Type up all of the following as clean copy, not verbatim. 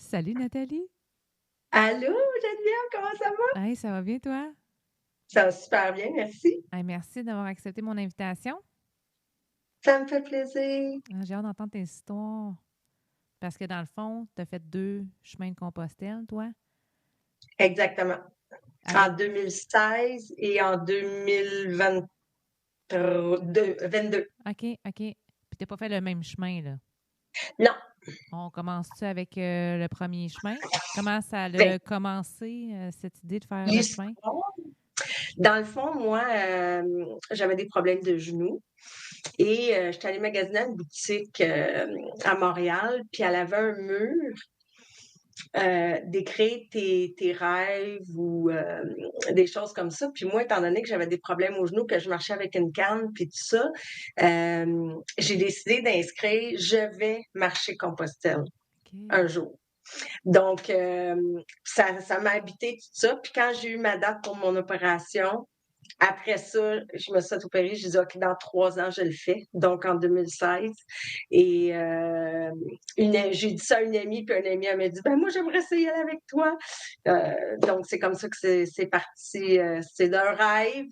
Salut Nathalie. Allô, Geneviève, comment ça va? Hey, ça va bien toi? Ça va super bien, merci. Hey, merci d'avoir accepté mon invitation. Ça me fait plaisir. J'ai hâte d'entendre tes histoires. Parce que dans le fond, tu as fait 2 chemins de Compostelle, toi? Exactement. En Avec 2016 et en 2022. OK, OK. Puis t'as pas fait le même chemin, là. Non, On commence-tu avec le premier chemin? Comment ça ben, a commencé, cette idée de faire le chemin? l'histoire. Dans le fond, moi, j'avais des problèmes de genoux et j'étais allée magasiner à une boutique à Montréal, puis elle avait un mur d'écrire tes rêves ou des choses comme ça. Puis moi, étant donné que j'avais des problèmes aux genoux, que je marchais avec une canne, puis tout ça, j'ai décidé d'inscrire «Je vais marcher Compostelle» OK. un jour. Donc, ça m'a habité tout ça. Puis quand j'ai eu ma date pour mon opération, après ça, je me suis fait opérer. J'ai dit, OK, dans 3 ans, je le fais. Donc, en 2016. Et j'ai dit ça à une amie, puis une amie, elle m'a dit, ben moi, j'aimerais essayer y aller avec toi. Donc, c'est comme ça que c'est parti. C'est d'un rêve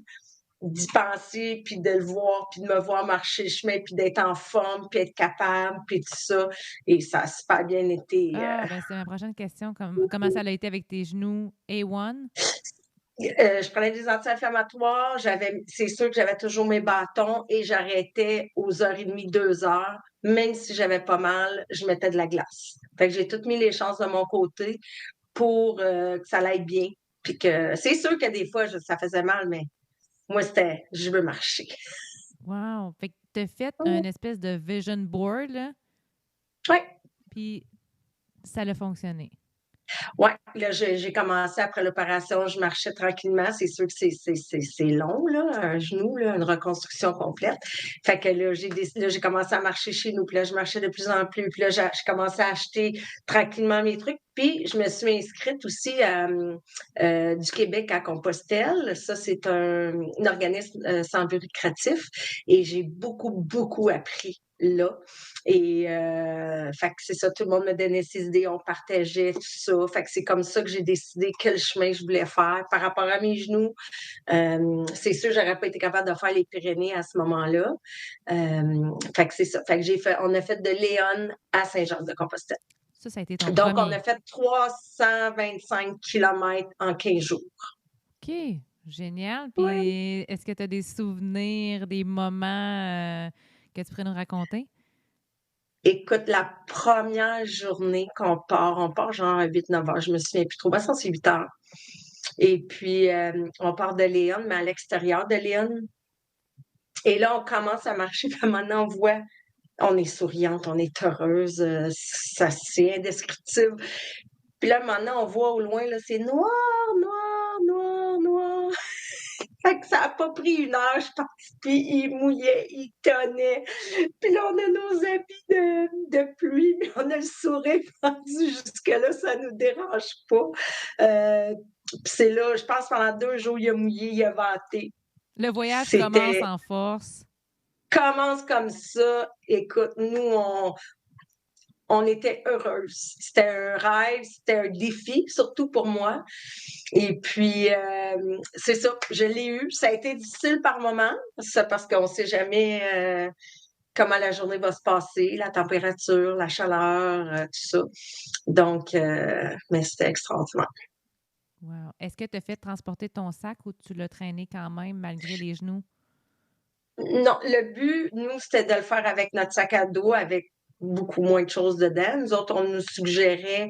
d'y penser, puis de le voir, puis de me voir marcher le chemin, puis d'être en forme, puis être capable, puis tout ça. Et ça a super bien été. Ah, ben c'est ma prochaine question. Comment ça a été avec tes genoux A1? Je prenais des anti-inflammatoires, c'est sûr que j'avais toujours mes bâtons et j'arrêtais aux heures et demie, 2 heures. Même si j'avais pas mal, je mettais de la glace. Fait que j'ai toutes mis les chances de mon côté pour que ça aille bien. Puis que c'est sûr que des fois, ça faisait mal, mais moi, c'était je veux marcher. Wow! Fait que t'as fait un espèce de vision board, là, Ouais. puis ça a fonctionné. Ouais, là, j'ai commencé après l'opération, je marchais tranquillement. C'est sûr que c'est long, là, un genou, là, une reconstruction complète. Fait que là, j'ai commencé à marcher chez nous. Puis là, je marchais de plus en plus. Puis là, j'ai commencé à acheter tranquillement mes trucs. Puis je me suis inscrite aussi à du Québec à Compostelle. Ça, c'est un organisme sans but lucratif. Et j'ai beaucoup, beaucoup appris là. Et fait que c'est ça, tout le monde me donnait ses idées, on partageait tout ça. Fait que c'est comme ça que j'ai décidé quel chemin je voulais faire par rapport à mes genoux. C'est sûr, j'aurais pas été capable de faire les Pyrénées à ce moment-là. Fait que c'est ça. Fait que on a fait de Léon à Saint-Georges-de-Compostelle. Ça a été ton Donc, on premier. a fait 325 kilomètres en 15 jours. OK, génial. Ouais. Puis est-ce que tu as des souvenirs, des moments que tu pourrais nous raconter? Écoute, la première journée on part genre à 8-9 heures, je me souviens plus trop. Ça, c'est 8 heures. Et puis, on part de Léon, mais à l'extérieur de Léon. Et là, on commence à marcher, puis maintenant, on est souriante, on est heureuse, ça, c'est indescriptible. Puis là, maintenant, on voit au loin, là, c'est noir, noir, noir, noir. Fait que ça a pas pris 1 heure, je pense. Puis il mouillait, il tonnait. Puis là, on a nos habits de pluie, mais on a le sourire rendu jusque-là, ça nous dérange pas. Puis c'est là, je pense, pendant 2 jours, il a mouillé, il a vanté. Le voyage commence C'était en force. commence comme ça. Écoute, nous, on était heureuses. C'était un rêve, c'était un défi, surtout pour moi. Et puis, c'est ça, je l'ai eu. Ça a été difficile par moments, c'est parce qu'on ne sait jamais comment la journée va se passer, la température, la chaleur, tout ça. Donc, mais c'était extraordinaire. Wow. Est-ce que tu as fait transporter ton sac ou tu l'as traîné quand même malgré les genoux? Non, le but, nous, c'était de le faire avec notre sac à dos, avec beaucoup moins de choses dedans. Nous autres, on nous suggérait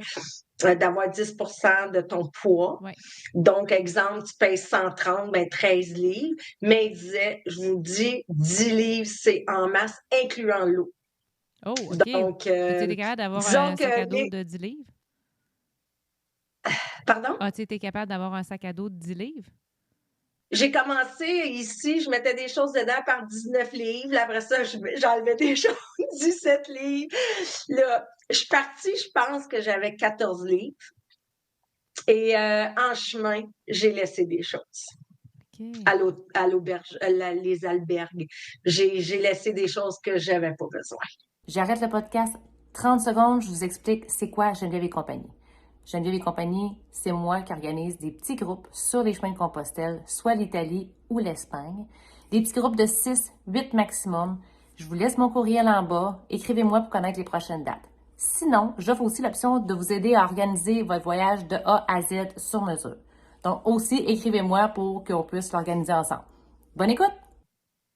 d'avoir 10% de ton poids. Oui. Donc, exemple, tu pèses 130, ben 13 livres. Mais il disait, je vous dis, 10 livres, c'est en masse, incluant l'eau. Oh, OK. Donc, As-tu été capable d'avoir disons un sac que à dos de 10 livres? Pardon? As-tu été capable d'avoir un sac à dos de 10 livres? J'ai commencé ici, je mettais des choses dedans par 19 livres. Là, après ça, j'enlevais des choses, 17 livres. Là, je suis partie, je pense que j'avais 14 livres. Et en chemin, j'ai laissé des choses. OK. À l'auberge, les albergues. J'ai laissé des choses que j'avais pas besoin. J'arrête le podcast 30 secondes, je vous explique c'est quoi Geneviève et compagnie. Geneviève et compagnie, c'est moi qui organise des petits groupes sur les chemins de Compostelle, soit l'Italie ou l'Espagne. Des petits groupes de 6, 8 maximum. Je vous laisse mon courriel en bas. Écrivez-moi pour connaître les prochaines dates. Sinon, j'offre aussi l'option de vous aider à organiser votre voyage de A à Z sur mesure. Donc aussi, écrivez-moi pour qu'on puisse l'organiser ensemble. Bonne écoute!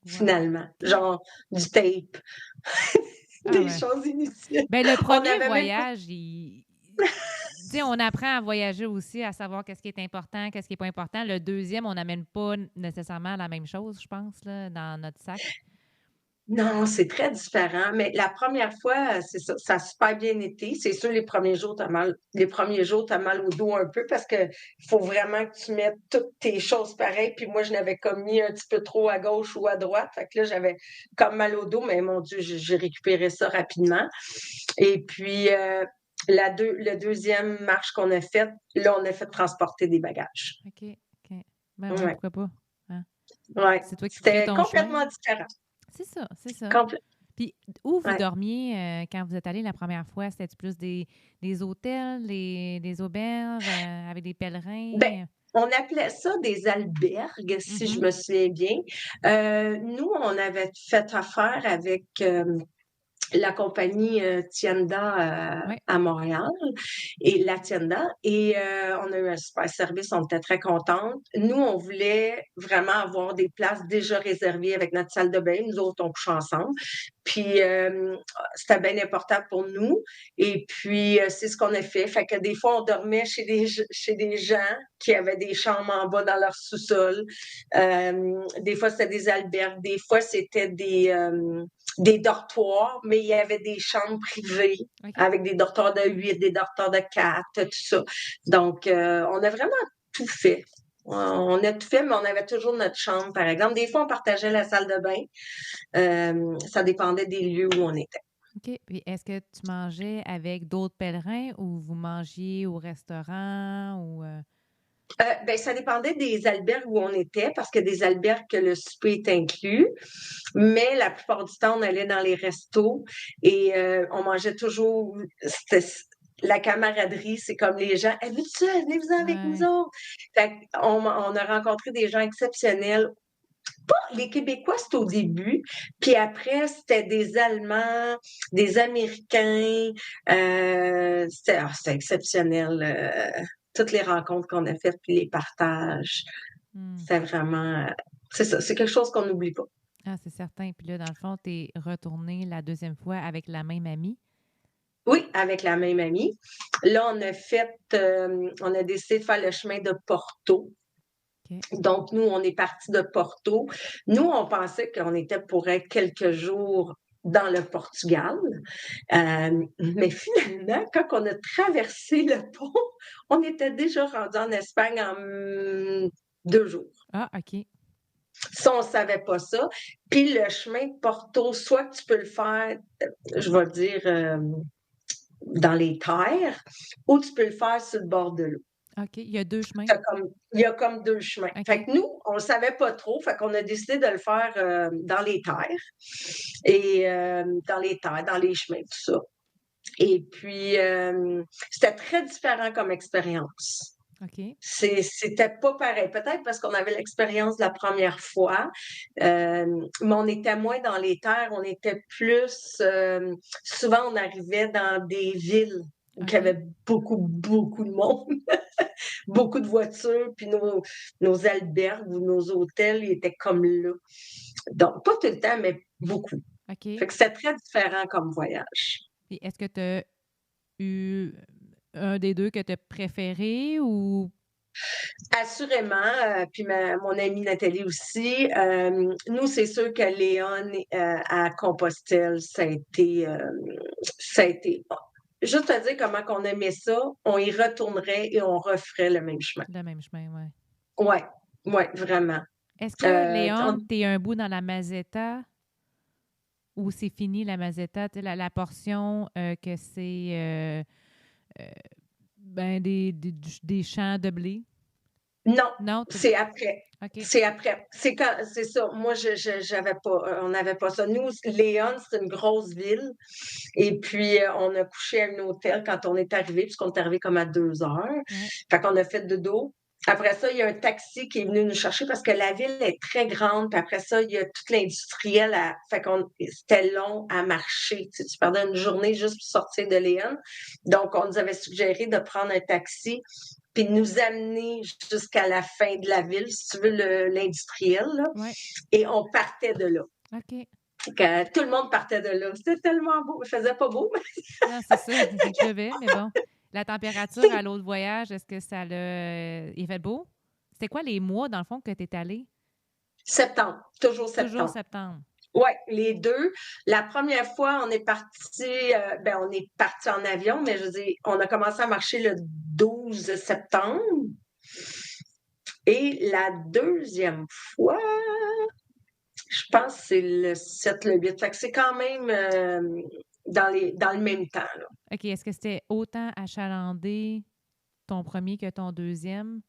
Finalement. Genre du tape. Des ouais. choses inutiles. Ben, le On premier avait même pas... voyage, tu sais, on apprend à voyager aussi, à savoir qu'est-ce qui est important, qu'est-ce qui n'est pas important. Le deuxième, on n'amène pas nécessairement la même chose, je pense, là, dans notre sac. Non, c'est très différent. Mais la première fois, c'est ça, ça a super bien été. C'est sûr, les premiers jours, t'as mal au dos un peu parce que faut vraiment que tu mettes toutes tes choses pareilles. Puis moi, je n'avais comme mis un petit peu trop à gauche ou à droite. Fait que là, j'avais comme mal au dos, mais mon Dieu, j'ai récupéré ça rapidement. Et puis, le deuxième marche qu'on a faite, là, on a fait transporter des bagages. OK, OK. Ben oui, Ouais, pourquoi pas? Hein? ouais. C'est toi qui ferais C'était ton chemin. complètement différent. C'est ça, c'est ça. Complè- Puis, où vous ouais. dormiez quand vous êtes allé la première fois? C'était plus des hôtels, des auberges avec des Ben, pèlerins? on appelait ça des albergues, si je Mhm. me souviens bien. Nous, on avait fait affaire avec la compagnie Tienda Oui. à Montréal et la Tienda et on a eu un super service, on était très contentes. Nous, on voulait vraiment avoir des places déjà réservées avec notre salle de bain. Nous autres, on couche ensemble. Puis c'était bien important pour nous. Et puis c'est ce qu'on a fait. Fait que des fois, on dormait chez des gens qui avaient des chambres en bas dans leur sous-sol. Des fois, c'était des albergues. Des fois, c'était des dortoirs, mais il y avait des chambres privées OK. avec des dortoirs de 8, des dortoirs de 4, tout ça. Donc, on a vraiment tout fait. On a tout fait, mais on avait toujours notre chambre, par exemple. Des fois, on partageait la salle de bain. Ça dépendait des lieux où on était. OK. Puis, est-ce que tu mangeais avec d'autres pèlerins ou vous mangiez au restaurant ou... Ben, ça dépendait des albergues où on était, parce que des albergues que le souper est inclus, mais la plupart du temps, on allait dans les restos et on mangeait toujours. La camaraderie, c'est comme les gens, hey, vu ça, venez-vous avec nous Ouais. autres. Fait on a rencontré des gens exceptionnels. Pas les Québécois, c'était au début, puis après, c'était des Allemands, des Américains. C'était exceptionnel. Toutes les rencontres qu'on a faites, puis les partages. Hmm. C'est vraiment, c'est ça, c'est quelque chose qu'on n'oublie pas. Ah, c'est certain. Puis là, dans le fond, tu es retourné la deuxième fois avec la même amie. Oui, avec la même amie. Là, on a décidé de faire le chemin de Porto. OK. Donc, nous, on est parti de Porto. Nous, on pensait qu'on était pour être quelques jours dans le Portugal. Mais finalement, quand on a traversé le pont, on était déjà rendu en Espagne en 2 jours. Ah, OK. Ça, on savait pas ça. Puis le chemin de Porto, soit que tu peux le faire, je vais dire, dans les terres, ou tu peux le faire sur le bord de l'eau. OK. Il y a deux chemins. Il y a comme 2 chemins. Fait OK. que nous, on le savait pas trop, fait qu'on a décidé de le faire dans les terres et dans les chemins, tout ça. Et puis, c'était très différent comme expérience. OK. C'était pas pareil. Peut-être parce qu'on avait l'expérience de la première fois, mais on était moins dans les terres, on était plus. Souvent, on arrivait dans des villes où il y OK. avait beaucoup, beaucoup de monde, beaucoup de voitures, puis nos albergues ou nos hôtels ils étaient comme là. Donc, pas tout le temps, mais beaucoup. OK. Fait que c'était très différent comme voyage. Puis est-ce que tu as eu un des deux que tu as préféré ou... Assurément, puis mon amie Nathalie aussi. Nous, c'est sûr que Léon à Compostelle, ça a été. Juste te dire comment qu'on aimait ça, on y retournerait et on referait le même chemin. Le même chemin, ouais. Ouais, ouais, vraiment. Est-ce que, On- Léon, tu es un bout dans la Mazetta ou c'est fini la Mazetta? Tu sais, la portion que c'est ben, des champs de blé? Non, Non? c'est après. OK. C'est après. C'est ça. Moi, j'avais pas, on n'avait pas ça. Nous, Léon, c'est une grosse ville. Et puis, on a couché à un hôtel quand on est arrivé, puisqu'on est arrivé comme à 2 heures. Ouais. Fait qu'on a fait dodo. Après ça, il y a un taxi qui est venu nous chercher parce que la ville est très grande. Puis après ça, il y a toute l'industriel. Fait qu'on c'était long à marcher. Tu perdais une journée juste pour sortir de Léon. Donc, on nous avait suggéré de prendre un taxi puis de nous amener jusqu'à la fin de la ville, si tu veux, l'industriel. Là. Ouais. Et on partait de là. OK. Que tout le monde partait de là. C'était tellement beau. Il faisait pas beau, mais Non, c'est ça. Il pleuvait, mais bon. La température à l'autre voyage, est-ce que ça l'a. Il fait beau? C'était quoi les mois, dans le fond, que tu es allé? septembre. Toujours Toujours septembre. septembre. Oui, les deux. La première fois, on est parti en avion, mais je veux dire, on a commencé à marcher le 12 septembre. Et la deuxième fois, je pense que c'est le 7, le 8. Fait que c'est quand même dans le même temps. Là. OK. Est-ce que c'était autant achalandé ton premier que ton deuxième?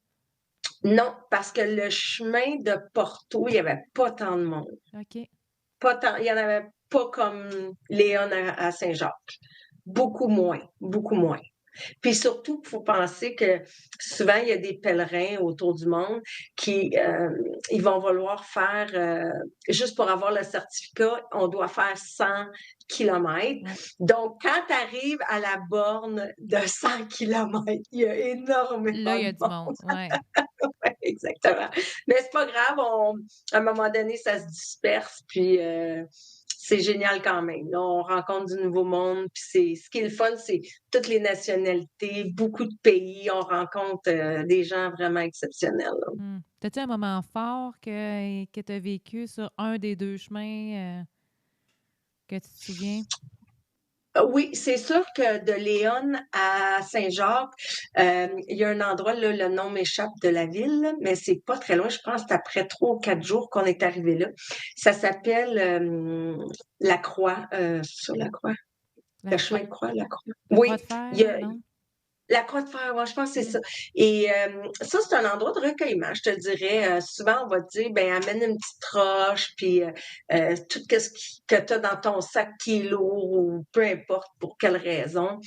Non, parce que le chemin de Porto, il n'y avait pas tant de monde. OK. Pas tant, il n'y en avait pas comme Léon à Saint-Jacques. Beaucoup moins, beaucoup moins. Puis surtout, il faut penser que souvent, il y a des pèlerins autour du monde qui ils vont vouloir faire, juste pour avoir le certificat, on doit faire 100 kilomètres. Ouais. Donc, quand tu arrives à la borne de 100 kilomètres, il y a énormément Là, il y a de du monde. Ouais. Ouais, exactement. Mais c'est pas grave, à un moment donné, ça se disperse, puis c'est génial quand même. Là, on rencontre du nouveau monde, puis ce qui est le fun, c'est toutes les nationalités, beaucoup de pays, on rencontre des gens vraiment exceptionnels. Là. T'as-tu un moment fort que tu as vécu sur un des deux chemins que tu te souviens? Oui, c'est sûr que de Léon à Saint-Jacques, il y a un endroit, là, le nom m'échappe de la ville, là, mais c'est pas très loin. Je pense que c'est après 3 ou 4 jours qu'on est arrivé là. Ça s'appelle la Croix. Sur la Croix. La Le croix, chemin de Croix, la Croix. la Oui, croix de fer, il y a, non? la Croix de Fer, ouais, je pense que c'est Oui. ça. Et ça, c'est un endroit de recueillement, je te dirais. Souvent, on va te dire, ben amène une petite roche, puis tout ce que tu as dans ton sac qui est lourd, ou peu importe pour quelle raison,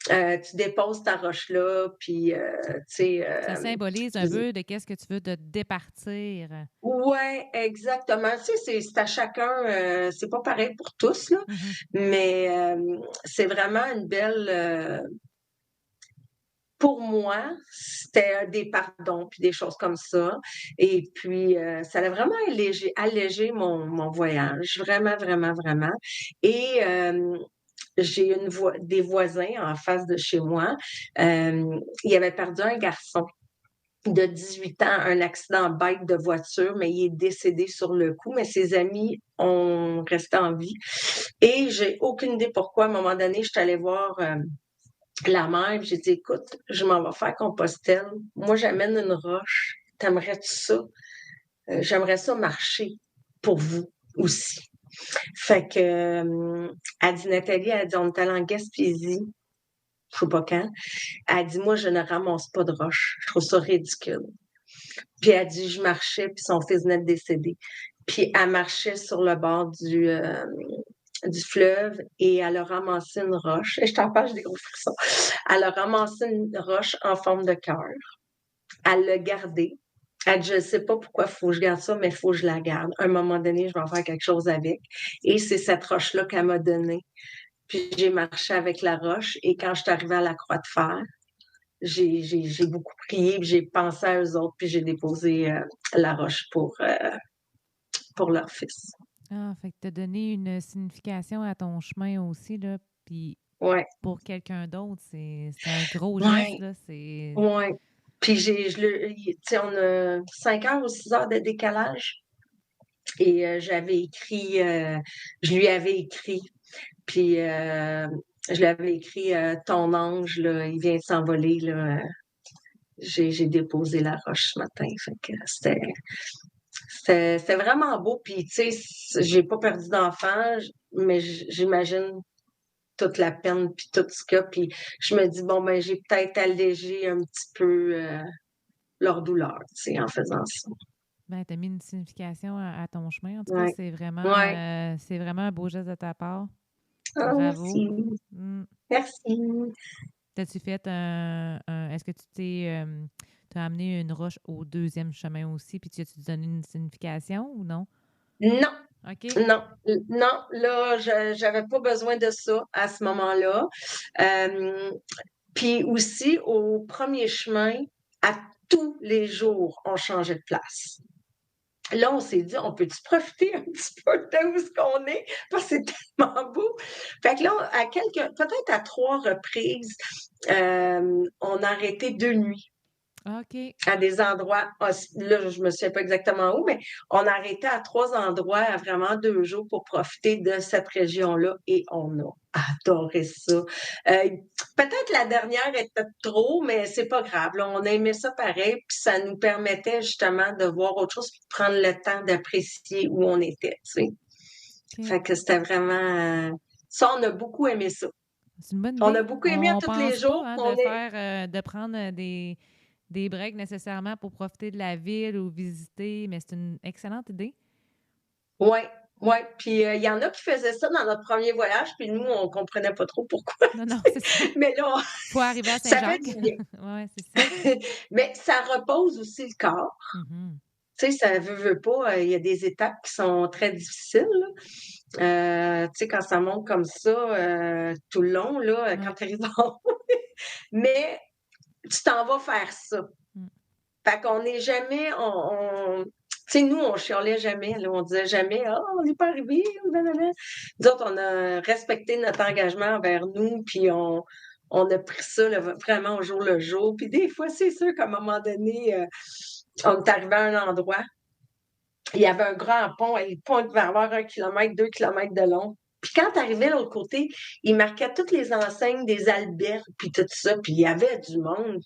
tu déposes ta roche-là, puis, tu sais... Ça symbolise un peu de qu'est-ce que tu veux te départir. Ouais, exactement. Tu sais, c'est à chacun, c'est pas pareil pour tous, là, Mhm. mais c'est vraiment une belle... Pour moi, c'était des pardons puis des choses comme ça. Et puis, ça a vraiment allégé mon voyage, vraiment, vraiment, vraiment. Et j'ai des voisins en face de chez moi. Il avait perdu un garçon de 18 ans, un accident bête de voiture, mais il est décédé sur le coup, mais ses amis ont resté en vie. Et j'ai aucune idée pourquoi, à un moment donné, je suis allée voir la mère, j'ai dit, écoute, je m'en vais faire Compostelle. Moi, j'amène une roche. T'aimerais-tu ça? J'aimerais ça marcher pour vous aussi. Fait que, elle dit, Nathalie, elle dit, on est allé en Gaspésie, je sais pas quand. Elle dit, moi, je ne ramasse pas de roche. Je trouve ça ridicule. Puis elle dit, je marchais, puis son fils venait de décéder. Puis elle marchait sur le bord du fleuve et elle a ramassé une roche. Et je t'en parle, j'ai des gros frissons. Elle a ramassé une roche en forme de cœur. Elle l'a gardée. Elle dit, je ne sais pas pourquoi il faut que je garde ça, mais il faut que je la garde. À un moment donné, je vais en faire quelque chose avec. Et c'est cette roche-là qu'elle m'a donnée. Puis j'ai marché avec la roche. Et quand je suis arrivée à la Croix de Fer, j'ai beaucoup prié, puis j'ai pensé à eux autres, puis j'ai déposé la roche pour leur fils. Ah, fait que tu as donné une signification à ton chemin aussi, là. Puis Ouais. pour quelqu'un d'autre, c'est un gros Ouais. geste, là. C'est. Ouais. Puis tu sais, on a 5 heures ou 6 heures de décalage. Et je lui avais écrit, puis je lui avais écrit, ton ange, là, il vient de s'envoler, là. J'ai déposé la roche ce matin. Fait que c'était vraiment beau. Puis, tu sais, j'ai pas perdu d'enfant, mais j'imagine toute la peine puis tout ce qu'il y a. Puis je me dis, bon, ben, j'ai peut-être allégé un petit peu leur douleur, en faisant ça. Ben, tu as mis une signification à ton chemin. En tout cas, Ouais. Ouais. c'est vraiment un beau geste de ta part. Ah, Bravo. merci. Merci. T'as-tu fait est-ce que t'as amené une roche au deuxième chemin aussi, puis tu as-tu donné une signification ou non? Non, OK. non, non, là, j'avais pas besoin de ça à ce moment-là. Puis aussi, au premier chemin, à tous les jours, on changeait de place. Là, on s'est dit, on peut-tu profiter un petit peu de où ce qu'on est? Parce que c'est tellement beau. Fait que là, peut-être à 3 reprises, on a arrêté 2 nuits OK. à des endroits, là, je me souviens pas exactement où, mais on a arrêté à 3 endroits à vraiment 2 jours pour profiter de cette région-là et on a adoré ça. Peut-être la dernière était trop, mais c'est pas grave. Là, on a aimé ça pareil, puis ça nous permettait justement de voir autre chose, puis de prendre le temps d'apprécier où on était, tu sais. OK. Fait que c'était vraiment, ça, on a beaucoup aimé ça. C'est une bonne On idée. a beaucoup aimé à On tous les pense jours. pas de prendre des breaks nécessairement pour profiter de la ville ou visiter, mais c'est une excellente idée. Oui, oui. Puis il y en a qui faisaient ça dans notre premier voyage, puis nous, on comprenait pas trop pourquoi. Non, c'est ça. Mais là, Faut arriver à ça fait Saint-Jacques. du bien. Oui, c'est ça. Mais ça repose aussi le corps. Mhm. Tu sais, ça veut pas. Il y a des étapes qui sont très difficiles, là. Tu sais, quand ça monte comme ça, tout le long, là, quand tu arrives en haut. Mais tu t'en vas faire ça. Fait qu'on n'est jamais, tu sais, nous, on chialait jamais, là, on disait jamais, ah, on n'est pas arrivé, blablabla. Nous autres, on a respecté notre engagement envers nous, puis on a pris ça là, vraiment au jour le jour. Puis des fois, c'est sûr qu'à un moment donné, on est arrivé à un endroit, il y avait un grand pont, et le pont devait avoir 1 kilomètre, 2 kilomètres de long. Puis quand tu arrivais de l'autre côté, il marquait toutes les enseignes des albergues, puis tout ça, puis il y avait du monde.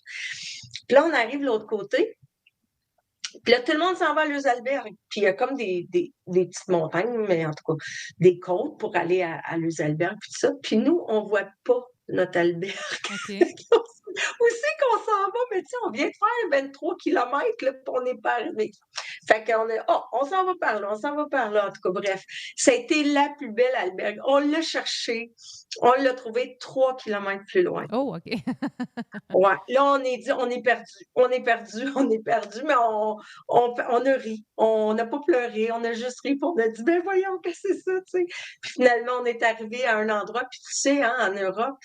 Puis là, on arrive de l'autre côté, puis là, tout le monde s'en va à Leusalberg. Puis il y a comme des petites montagnes, mais en tout cas, des côtes pour aller à Leusalberg, puis tout ça. Puis nous, on voit pas notre albergue. OK. Où c'est qu'on s'en va? Mais tu sais, on vient de faire 23 kilomètres, là, puis on n'est pas arrivé. Fait qu'on est, on s'en va par là, on s'en va par là. En tout cas, bref, ça a été la plus belle albergue. On l'a cherché, on l'a trouvé 3 kilomètres plus loin. Oh, OK. Ouais. Là, on est dit, on est perdu, on est perdu, on est perdu, mais on a ri. On n'a pas pleuré, on a juste ri, puis on a dit, ben voyons que c'est ça, tu sais. Puis finalement, on est arrivé à un endroit, puis tu sais, hein, en Europe,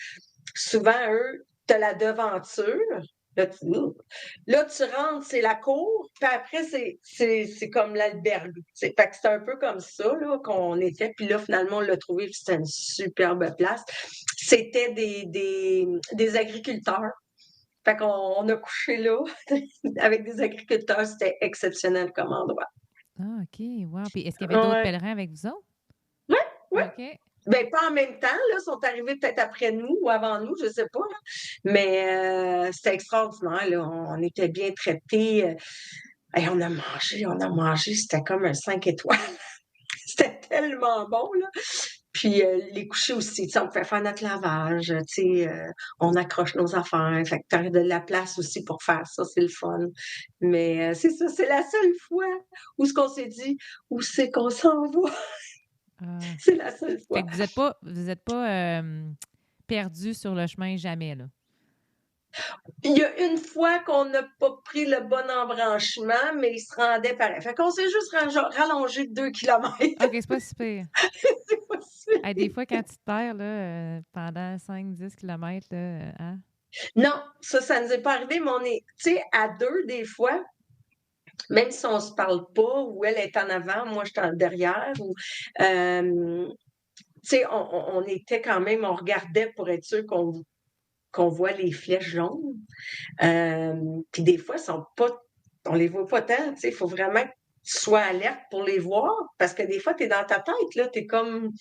souvent, eux, t'as la devanture. Là, tu rentres, c'est la cour, puis après, c'est comme l'albergue. Fait que c'est un peu comme ça là, qu'on était. Puis là, finalement, on l'a trouvé, puis c'était une superbe place. C'était des agriculteurs. Fait qu'on a couché là avec des agriculteurs. C'était exceptionnel comme endroit. Ah, OK. Wow. Puis est-ce qu'il y avait d'autres pèlerins avec vous autres? Oui, oui. OK. Ben, pas en même temps, là, sont arrivés peut-être après nous ou avant nous, je sais pas, là. Mais c'était extraordinaire, là. On était bien traités. Et on a mangé, c'était comme un 5 étoiles. C'était tellement bon, là. Puis les couchers aussi, tu sais, on pouvait faire notre lavage, tu sais, on accroche nos affaires. Fait que tu as de la place aussi pour faire ça, c'est le fun. Mais c'est ça, c'est la seule fois où ce qu'on s'est dit, où c'est qu'on s'en va. C'est la seule fois. Fait que vous êtes pas perdus sur le chemin jamais, là. Il y a une fois qu'on n'a pas pris le bon embranchement, mais il se rendait pareil. Fait qu'on s'est juste rallongé de 2 kilomètres. OK, c'est pas si pire. C'est pas si pire. Des fois, quand tu te perds là, pendant 5-10 kilomètres, là, hein? Non, ça nous est pas arrivé, mais on est, tu sais, à deux des fois, même si on se parle pas, ou elle est en avant, moi je suis en derrière, ou tu sais, on était quand même, on regardait pour être sûr qu'on voit les flèches jaunes. Puis des fois, on les voit pas tant, tu sais, il faut vraiment que tu sois alerte pour les voir, parce que des fois, tu es dans ta tête, là, t'es comme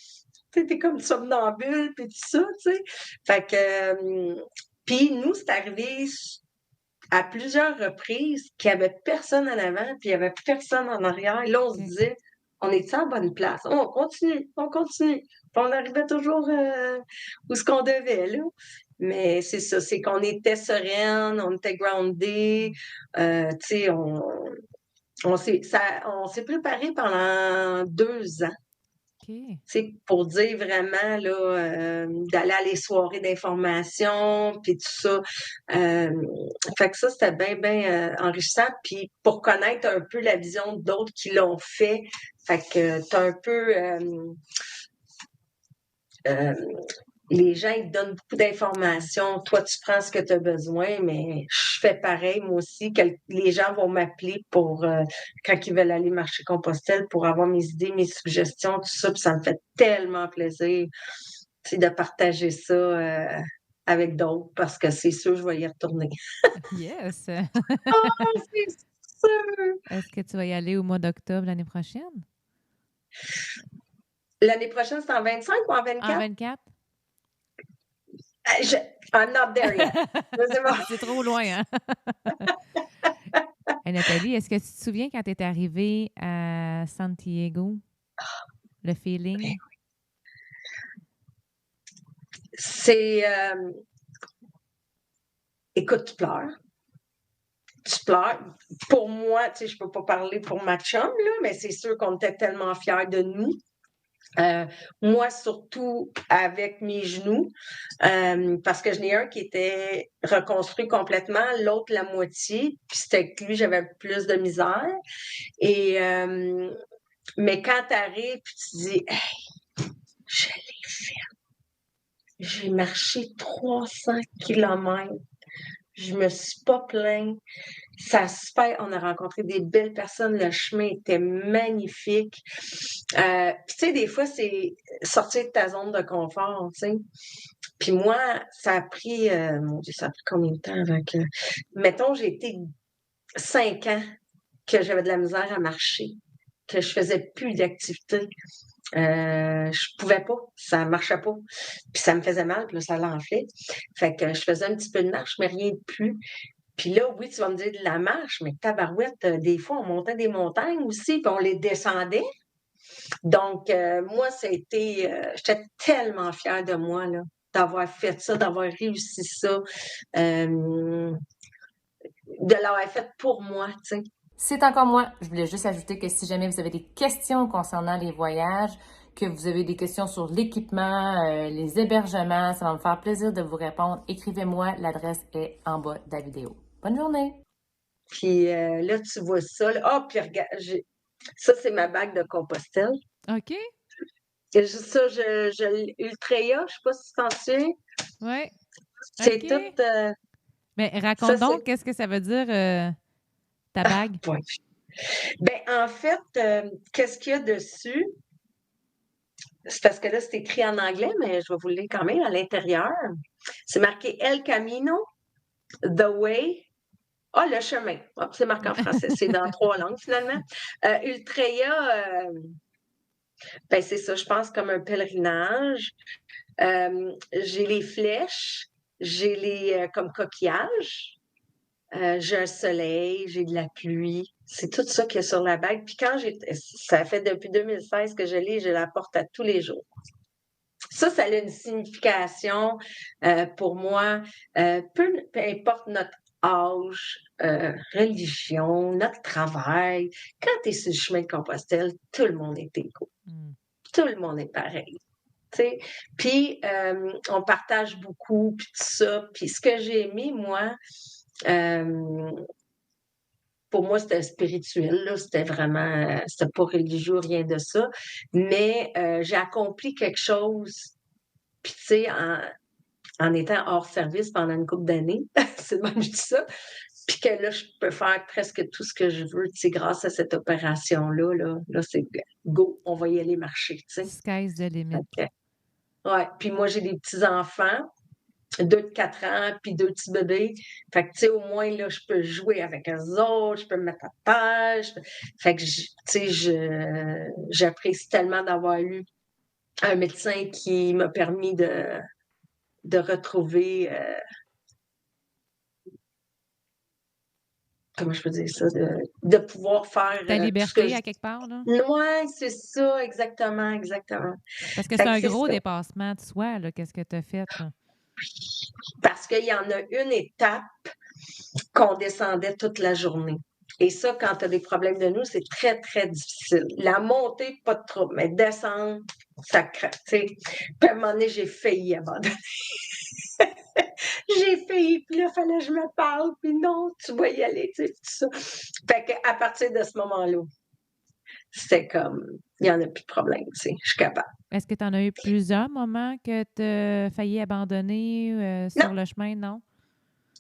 somnambule, puis tout ça, tu sais. Fait que, puis nous, c'est arrivé à plusieurs reprises qu'il n'y avait personne en avant, puis il n'y avait personne en arrière. Et là, on se disait, on est en bonne place? On continue. Puis on arrivait toujours où ce qu'on devait, là. Mais c'est ça, c'est qu'on était sereine, on était groundé, tu sais, on s'est préparé pendant 2 ans. OK. Pour dire vraiment là, d'aller à les soirées d'information, puis tout ça. Fait que ça, c'était bien enrichissant. Puis pour connaître un peu la vision d'autres qui l'ont fait, fait que t'as un peu les gens, ils te donnent beaucoup d'informations. Toi, tu prends ce que tu as besoin, mais je fais pareil, moi aussi. Les gens vont m'appeler pour quand ils veulent aller marcher Compostelle pour avoir mes idées, mes suggestions, tout ça. Puis ça me fait tellement plaisir, de partager ça avec d'autres parce que c'est sûr, je vais y retourner. Yes! Ah, c'est sûr! Est-ce que tu vas y aller au mois d'octobre l'année prochaine? L'année prochaine, c'est en 25 ou en En 24? 24? I'm not there yet. Je sais pas. C'est trop loin, hein? Hey, Nathalie, est-ce que tu te souviens quand tu es arrivée à Santiago? Le feeling? C'est... écoute, tu pleures. Tu pleures. Pour moi, tu sais, je peux pas parler pour ma chum, là, mais c'est sûr qu'on était tellement fiers de nous. Moi, surtout avec mes genoux, parce que j'en ai un qui était reconstruit complètement, l'autre la moitié, puis c'était avec lui, j'avais plus de misère. Et mais quand tu arrives, puis tu dis, hey, je l'ai fait. J'ai marché 300 kilomètres. Je me suis pas plainte. Ça se fait. On a rencontré des belles personnes. Le chemin était magnifique. Puis, tu sais, des fois, c'est sortir de ta zone de confort, tu sais. Puis moi, ça a pris, mon Dieu, ça a pris combien de temps avant que... Mettons, j'ai été 5 ans que j'avais de la misère à marcher, que je faisais plus d'activité. Je pouvais pas, ça marchait pas. Puis ça me faisait mal, puis là, ça l'enflait. Fait que je faisais un petit peu de marche, mais rien de plus. Puis là, oui, tu vas me dire de la marche, mais tabarouette, des fois, on montait des montagnes aussi, puis on les descendait. Donc, moi, j'étais tellement fière de moi, là, d'avoir fait ça, d'avoir réussi ça, de l'avoir fait pour moi, tu sais. C'est encore moi. Je voulais juste ajouter que si jamais vous avez des questions concernant les voyages, que vous avez des questions sur l'équipement, les hébergements, ça va me faire plaisir de vous répondre. Écrivez-moi, l'adresse est en bas de la vidéo. Bonne journée! Puis là, tu vois ça. Ah, puis regarde, ça, c'est ma bague de Compostelle. OK. Et ça, Ultreya, je sais pas si tu t'en souviens. Oui. C'est OK. tout... Mais ça, raconte donc, c'est... qu'est-ce que ça veut dire ta bague? Ouais. Ben, en fait, qu'est-ce qu'il y a dessus? C'est parce que là, c'est écrit en anglais, mais je vais vous le lire quand même à l'intérieur. C'est marqué El Camino, The Way. Ah, le chemin. Ah, c'est marqué en français. C'est dans 3 langues, finalement. Ultreya, ben, c'est ça, je pense, comme un pèlerinage. J'ai les flèches, j'ai les comme coquillages, j'ai un soleil, j'ai de la pluie. C'est tout ça qu'il y a sur la bague. Puis ça fait depuis 2016 que je l'ai, je la porte à tous les jours. Ça a une signification pour moi. Peu importe notre âge, religion, notre travail, quand tu es sur le chemin de Compostelle, tout le monde est égaux. Tout le monde est pareil. T'sais. Puis, on partage beaucoup, puis tout ça. Puis, ce que j'ai aimé, moi, pour moi, c'était spirituel, là. C'était vraiment, c'était pas religieux, rien de ça. Mais j'ai accompli quelque chose, puis tu sais, en étant hors service pendant une couple d'années, c'est même je dis ça, puis que là, je peux faire presque tout ce que je veux, tu sais, grâce à cette opération-là, là, c'est go, on va y aller marcher, tu sais. Sky's the limit. Okay. Ouais, puis moi, j'ai des petits-enfants, 2 de 4 ans, puis 2 petits bébés. Fait que, tu sais, au moins, là, je peux jouer avec eux autres, je peux me mettre à terre. Fait que, tu sais, j'apprécie tellement d'avoir eu un médecin qui m'a permis de retrouver, comment je peux dire ça, de pouvoir faire Ta tout ce liberté, que à quelque part, là? Ouais, c'est ça, exactement, exactement. Parce que Fait c'est que un c'est gros ça. dépassement de soi, là, qu'est-ce que tu as fait, là? Parce qu'il y en a une étape qu'on descendait toute la journée. Et ça, quand tu as des problèmes de nous, c'est très, très difficile. La montée, pas de trouble, mais descendre, ça craque. Puis à un moment donné, j'ai failli abandonner. J'ai failli, puis là, il fallait que je me parle, puis non, tu vas y aller, tu sais, tout ça. Fait qu'à partir de ce moment-là, c'était comme, il n'y en a plus de problème, tu sais, je suis capable. Est-ce que tu en as eu plusieurs moments que tu as failli abandonner sur le chemin, non?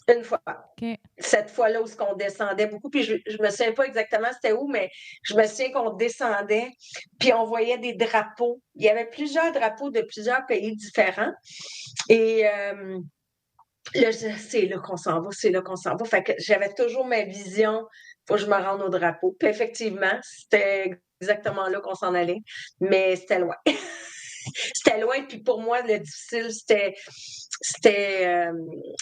Une fois. OK. Cette fois-là où on descendait beaucoup, puis je me souviens pas exactement c'était où, mais je me souviens qu'on descendait, puis on voyait des drapeaux. Il y avait plusieurs drapeaux de plusieurs pays différents. Et là, je disais, c'est là qu'on s'en va, c'est là qu'on s'en va. Fait que j'avais toujours ma vision, faut que je me rende au drapeau. Puis effectivement, c'était exactement là qu'on s'en allait, mais c'était loin. C'était loin, puis pour moi, le difficile, c'était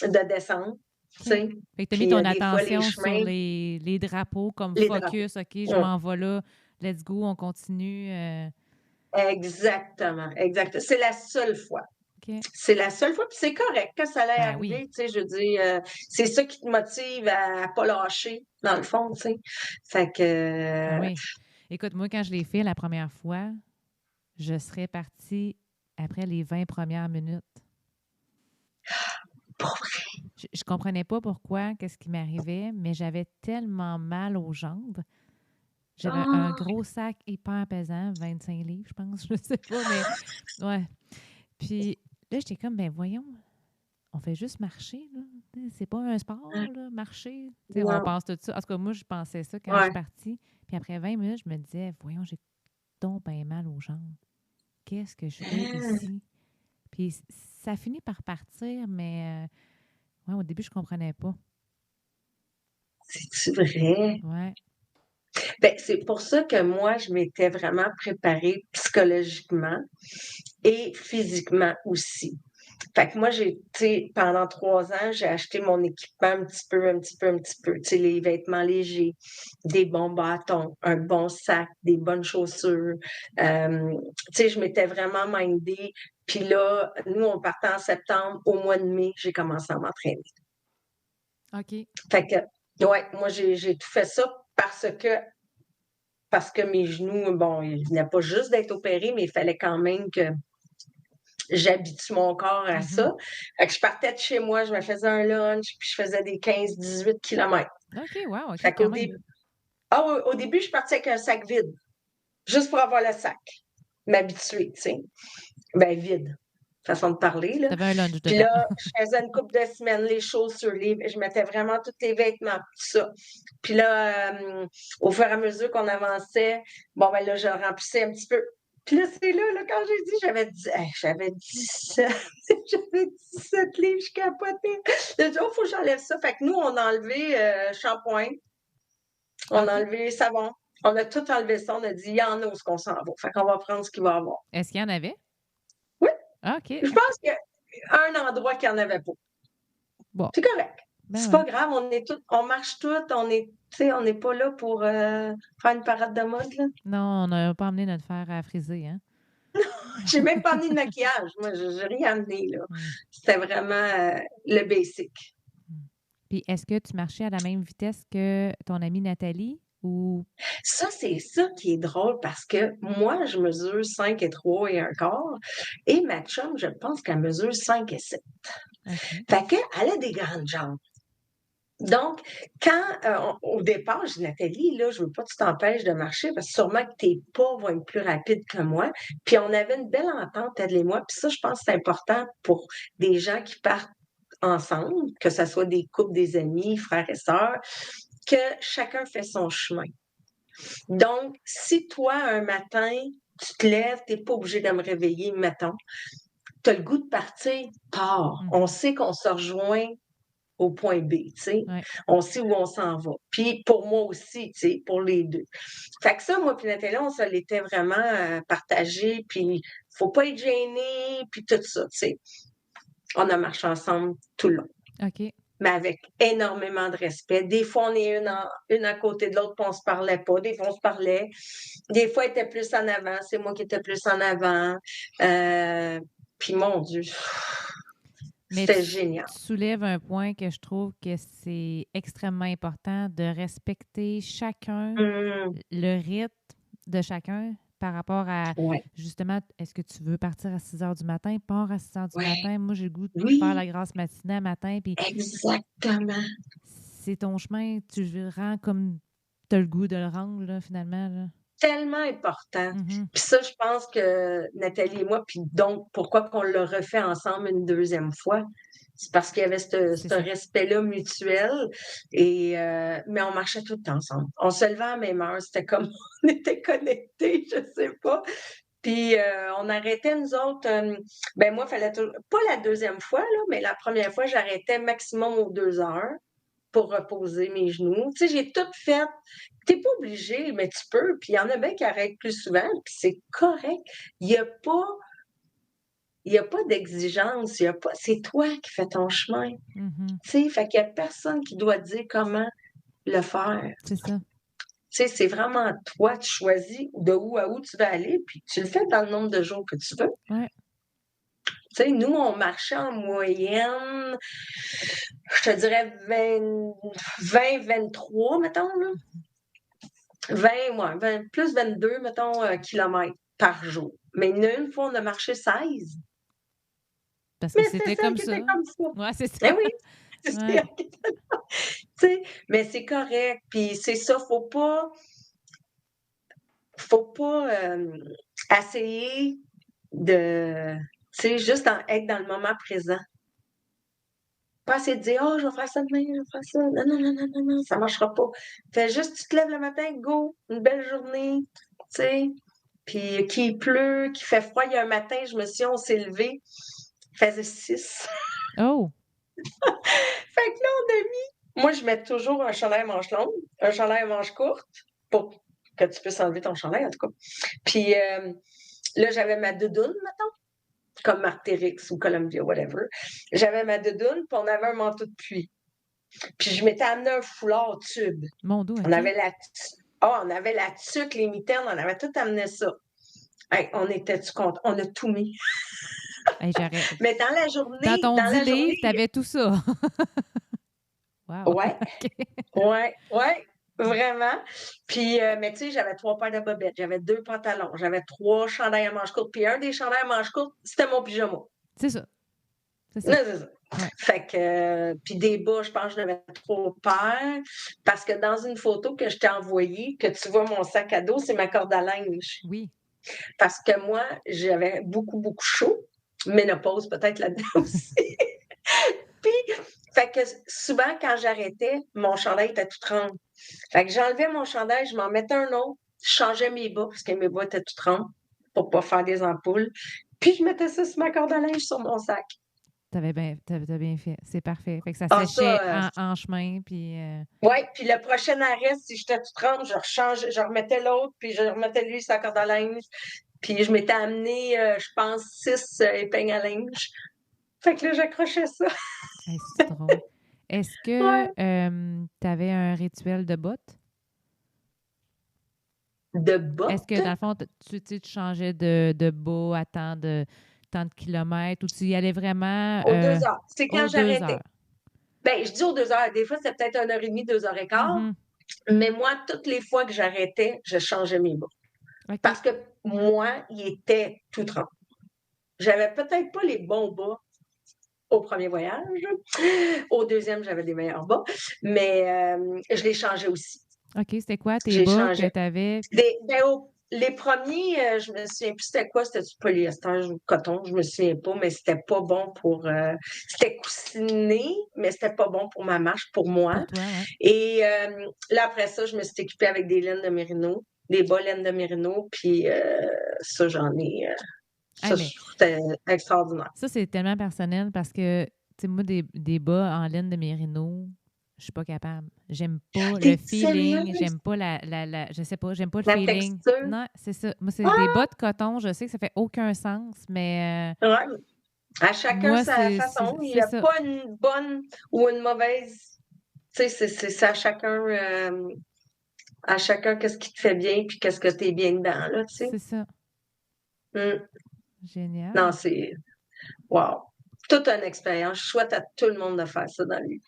de descendre. Fait que tu as mis ton attention sur les drapeaux comme focus. OK, je m'en vais là. Let's go, on continue. Exactement. C'est la seule fois. Okay. C'est la seule fois, puis c'est correct que ça allait arriver. Oui. Tu sais, je veux dire, c'est ça qui te motive à pas lâcher, dans le fond, tu sais. Fait que... Oui. Écoute, moi, quand je l'ai fait la première fois, je serais partie après les 20 premières minutes. Pour vrai? Je comprenais pas pourquoi, qu'est-ce qui m'arrivait, mais j'avais tellement mal aux jambes. J'avais un gros sac hyper pesant, 25 livres, je pense, je sais pas, mais ouais. Puis là, j'étais comme, ben voyons, on fait juste marcher, là. C'est pas un sport, là, marcher. On pense tout ça. En tout cas, moi, je pensais ça quand je suis partie. Puis après 20 minutes, je me disais, voyons, j'ai donc bien mal aux jambes. Qu'est-ce que je fais ici? Puis ça finit par partir, mais au début, je comprenais pas. C'est-tu vrai? Ouais. Ben, c'est pour ça que moi, je m'étais vraiment préparée psychologiquement et physiquement aussi. Fait que moi, pendant 3 ans, j'ai acheté mon équipement un petit peu. Tu sais, les vêtements légers, des bons bâtons, un bon sac, des bonnes chaussures. Tu sais, je m'étais vraiment mindée. Puis là, nous, on partait en septembre. Au mois de mai, j'ai commencé à m'entraîner. OK. Fait que, ouais, moi, j'ai tout fait ça parce que mes genoux, bon, ils venaient pas juste d'être opérés, mais il fallait quand même que j'habitue mon corps à ça. Fait que je partais de chez moi, je me faisais un lunch, puis je faisais des 15-18 kilomètres. OK, wow, OK, fait quand même. Au début, je partais avec un sac vide, juste pour avoir le sac, m'habituer, tu sais. Ben, vide, façon de parler, là. T'avais un lunch dedans. Puis là, je faisais une couple de semaines, les chaussures, je mettais vraiment tous les vêtements, tout ça. Puis là, au fur et à mesure qu'on avançait, bon, ben là, je remplissais un petit peu. Puis là, c'est là, quand j'ai dit, j'avais 17. J'avais 17 livres, je capotais. J'ai dit, oh, il faut que j'enlève ça. Fait que nous, on a enlevé shampoing, on a enlevé savon, on a tout enlevé ça. On a dit, il y en a où qu'on s'en va. Fait qu'on va prendre ce qu'il va y avoir. Est-ce qu'il y en avait? Oui. OK. Je pense qu'il y a un endroit qu'il n'y en avait pas. Bon. C'est correct. C'est pas grave, on marche toutes, on n'est pas là pour faire une parade de mode, là. Non, on n'a pas amené notre fer à friser, hein? J'ai même pas amené de maquillage. Moi, j'ai rien amené, là. C'était vraiment le basic. Puis, est-ce que tu marchais à la même vitesse que ton amie Nathalie ou... Ça, c'est ça qui est drôle parce que moi, je mesure 5 et 3 et un quart et ma chum, je pense qu'elle mesure 5 et 7. Okay. Fait qu'elle a des grandes jambes. Donc, quand au départ, je dis Nathalie, là, je veux pas que tu t'empêches de marcher parce que sûrement que tes pas vont être plus rapides que moi. Puis on avait une belle entente, elle et moi. Puis ça, je pense que c'est important pour des gens qui partent ensemble, que ce soit des couples, des amis, frères et sœurs, que chacun fait son chemin. Donc, si toi, un matin, tu te lèves, tu n'es pas obligé de me réveiller, mettons, tu as le goût de partir, pars. On sait qu'on se rejoint au point B, tu sais. Ouais. On sait où on s'en va. Puis pour moi aussi, tu sais, pour les deux. Fait que ça, moi puis Nathalie, on se l'était vraiment partagé, puis faut pas être gêné, puis tout ça, tu sais. On a marché ensemble tout le long. OK. Mais avec énormément de respect. Des fois, on est une à côté de l'autre, puis on se parlait pas. Des fois, on se parlait. Des fois, elle était plus en avant. C'est moi qui étais plus en avant. Puis, mon Dieu. Mais C'était génial. tu soulèves un point que je trouve que c'est extrêmement important de respecter chacun, le rythme de chacun par rapport à, Ouais. justement, est-ce que tu veux partir à 6 heures du matin? Pars à 6 heures du Ouais. matin. Moi, j'ai le goût de faire Oui, la grasse matinée à matin, puis exactement. c'est ton chemin, tu le rends comme tu as le goût de le rendre, là, finalement. Là. Tellement important. Mhm. Puis ça, je pense que Nathalie et moi, puis donc, pourquoi qu'on l'a refait ensemble une deuxième fois? C'est parce qu'il y avait C'est ce ça. respect-là mutuel. Et, mais on marchait tout le temps ensemble. On se levait à la même heure. C'était comme on était connectés, je sais pas. Puis on arrêtait, nous autres. Ben moi, fallait pas la deuxième fois, là, mais la première fois, j'arrêtais maximum aux 2 heures pour reposer mes genoux. Tu sais, j'ai tout fait. T'es pas obligé, mais tu peux. Puis il y en a bien qui arrêtent plus souvent, puis c'est correct. Il y a pas, il y a pas d'exigence. Il y a pas, c'est toi qui fais ton chemin. Mhm. Tu sais, fait qu'il y a personne qui doit te dire comment le faire. C'est ça. Tu sais, c'est vraiment toi, tu choisis de où à où tu vas aller, puis tu le fais dans le nombre de jours que tu veux. Ouais. Tu sais, nous, on marchait en moyenne, je te dirais 23, mettons, là. 20, plus 22, mettons, kilomètres par jour. Mais une fois, on a marché 16. Parce que Mais c'était c'était celle comme qui ça. était comme ça. Ouais, c'est ça. Eh oui, c'est Ouais. celle qui était là. Tu sais, mais c'est correct. Puis c'est ça, faut pas essayer de, tu sais, juste être dans le moment présent. Pas essayer de dire, oh, je vais faire ça demain, je vais faire ça. Non, non, non, non, non, non, ça marchera pas. Fais juste, tu te lèves le matin, go, une belle journée, tu sais. Puis qu'il pleut, qu'il fait froid. Il y a un matin, je me suis on s'est levé, il faisait 6. Oh! Fait que là, on a mis. Moi, je mets toujours un chandail à manches longues, un chandail à manches courtes, pour que tu puisses enlever ton chandail, en tout cas. Puis là, j'avais ma doudoune, mettons, comme Martérix ou Columbia, whatever. J'avais ma doudoune, puis on avait un manteau de pluie. Puis je m'étais amené un foulard tube. Mon dos, On avait la tuque, les mitaines, on avait tout amené ça. Hey, on était-tu contents? On a tout mis. Hey, j'arrête. Mais dans la Dans journée, ton 10 livres, t'avais tout ça. Wow! ouais, ouais, vraiment. Puis, mais tu sais, j'avais 3 paires de bobettes, j'avais 2 pantalons, j'avais 3 chandails à manches courtes, puis un des chandails à manches courtes, c'était mon pyjama. C'est ça. C'est Non, ça. c'est ça. Ouais. Fait que, puis des bas, je pense que j'en avais 3 paires, parce que dans une photo que je t'ai envoyée, que tu vois mon sac à dos, c'est ma corde à linge. Oui. Parce que moi, j'avais beaucoup, beaucoup chaud. Ménopause, peut-être là-dedans aussi. Puis, fait que souvent, quand j'arrêtais, mon chandail était tout trempe. Fait que j'enlevais mon chandail, je m'en mettais un autre, je changeais mes bas, parce que mes bas étaient tout trempes, pour pas faire des ampoules. Puis, je mettais ça sur ma corde à linge sur mon sac. T'as bien fait. C'est parfait. Fait que ça Ah, séchait ça, en chemin, puis... oui, puis le prochain arrêt, si j'étais tout trempe, je remettais l'autre, puis je remettais lui sa corde à linge. Puis, je m'étais amené, je pense, 6 épingles à linge. Fait que là, j'accrochais ça. hey, c'est drôle. Est-ce que Ouais. tu avais un rituel de bottes? De Est-ce que, bottes? dans le fond, tu changeais de bas à tant de kilomètres ou tu y allais vraiment Aux 2 heures. C'est quand aux 2 j'arrêtais. heures? Ben, je dis aux 2 heures. Des fois, c'est peut-être 1h30, 2h15. Mhm. Mais moi, toutes les fois que j'arrêtais, je changeais mes bas. OK. Parce que moi, il était tout trempe. J'avais peut-être pas les bons bas au premier voyage. Au deuxième, j'avais des meilleurs bas. Mais je les changeais aussi. OK, c'était quoi Je tes les bas que changeais. tu avais? Les premiers, je me souviens plus c'était quoi, c'était du polyester ou coton, je me souviens pas, mais c'était pas bon pour. C'était coussiné, mais c'était pas bon pour ma marche, pour moi. Pour toi, ouais. Et là, après ça, je me suis équipée avec des laines de mérino, des bas laines de mérino, puis ça, j'en ai. Hey, Ça, mais c'était extraordinaire. ça, c'est tellement personnel parce que, tu sais, moi, des bas en laine de mérino, je suis pas capable. J'aime pas le T'es feeling, sérieuse? j'aime pas je sais pas, j'aime pas le La feeling. texture? Non, c'est ça. Moi, c'est des Ah! bas de coton, je sais que ça fait aucun sens, mais Ouais. À chacun moi, sa façon. Il n'y c'est a ça. pas une bonne ou une mauvaise. Tu sais, c'est à chacun qu'est-ce qui te fait bien puis qu'est-ce que tu es bien dedans, là, tu sais. C'est ça. Mm. Non, Génial. c'est wow. toute une expérience. Je souhaite à tout le monde de faire ça dans la vie.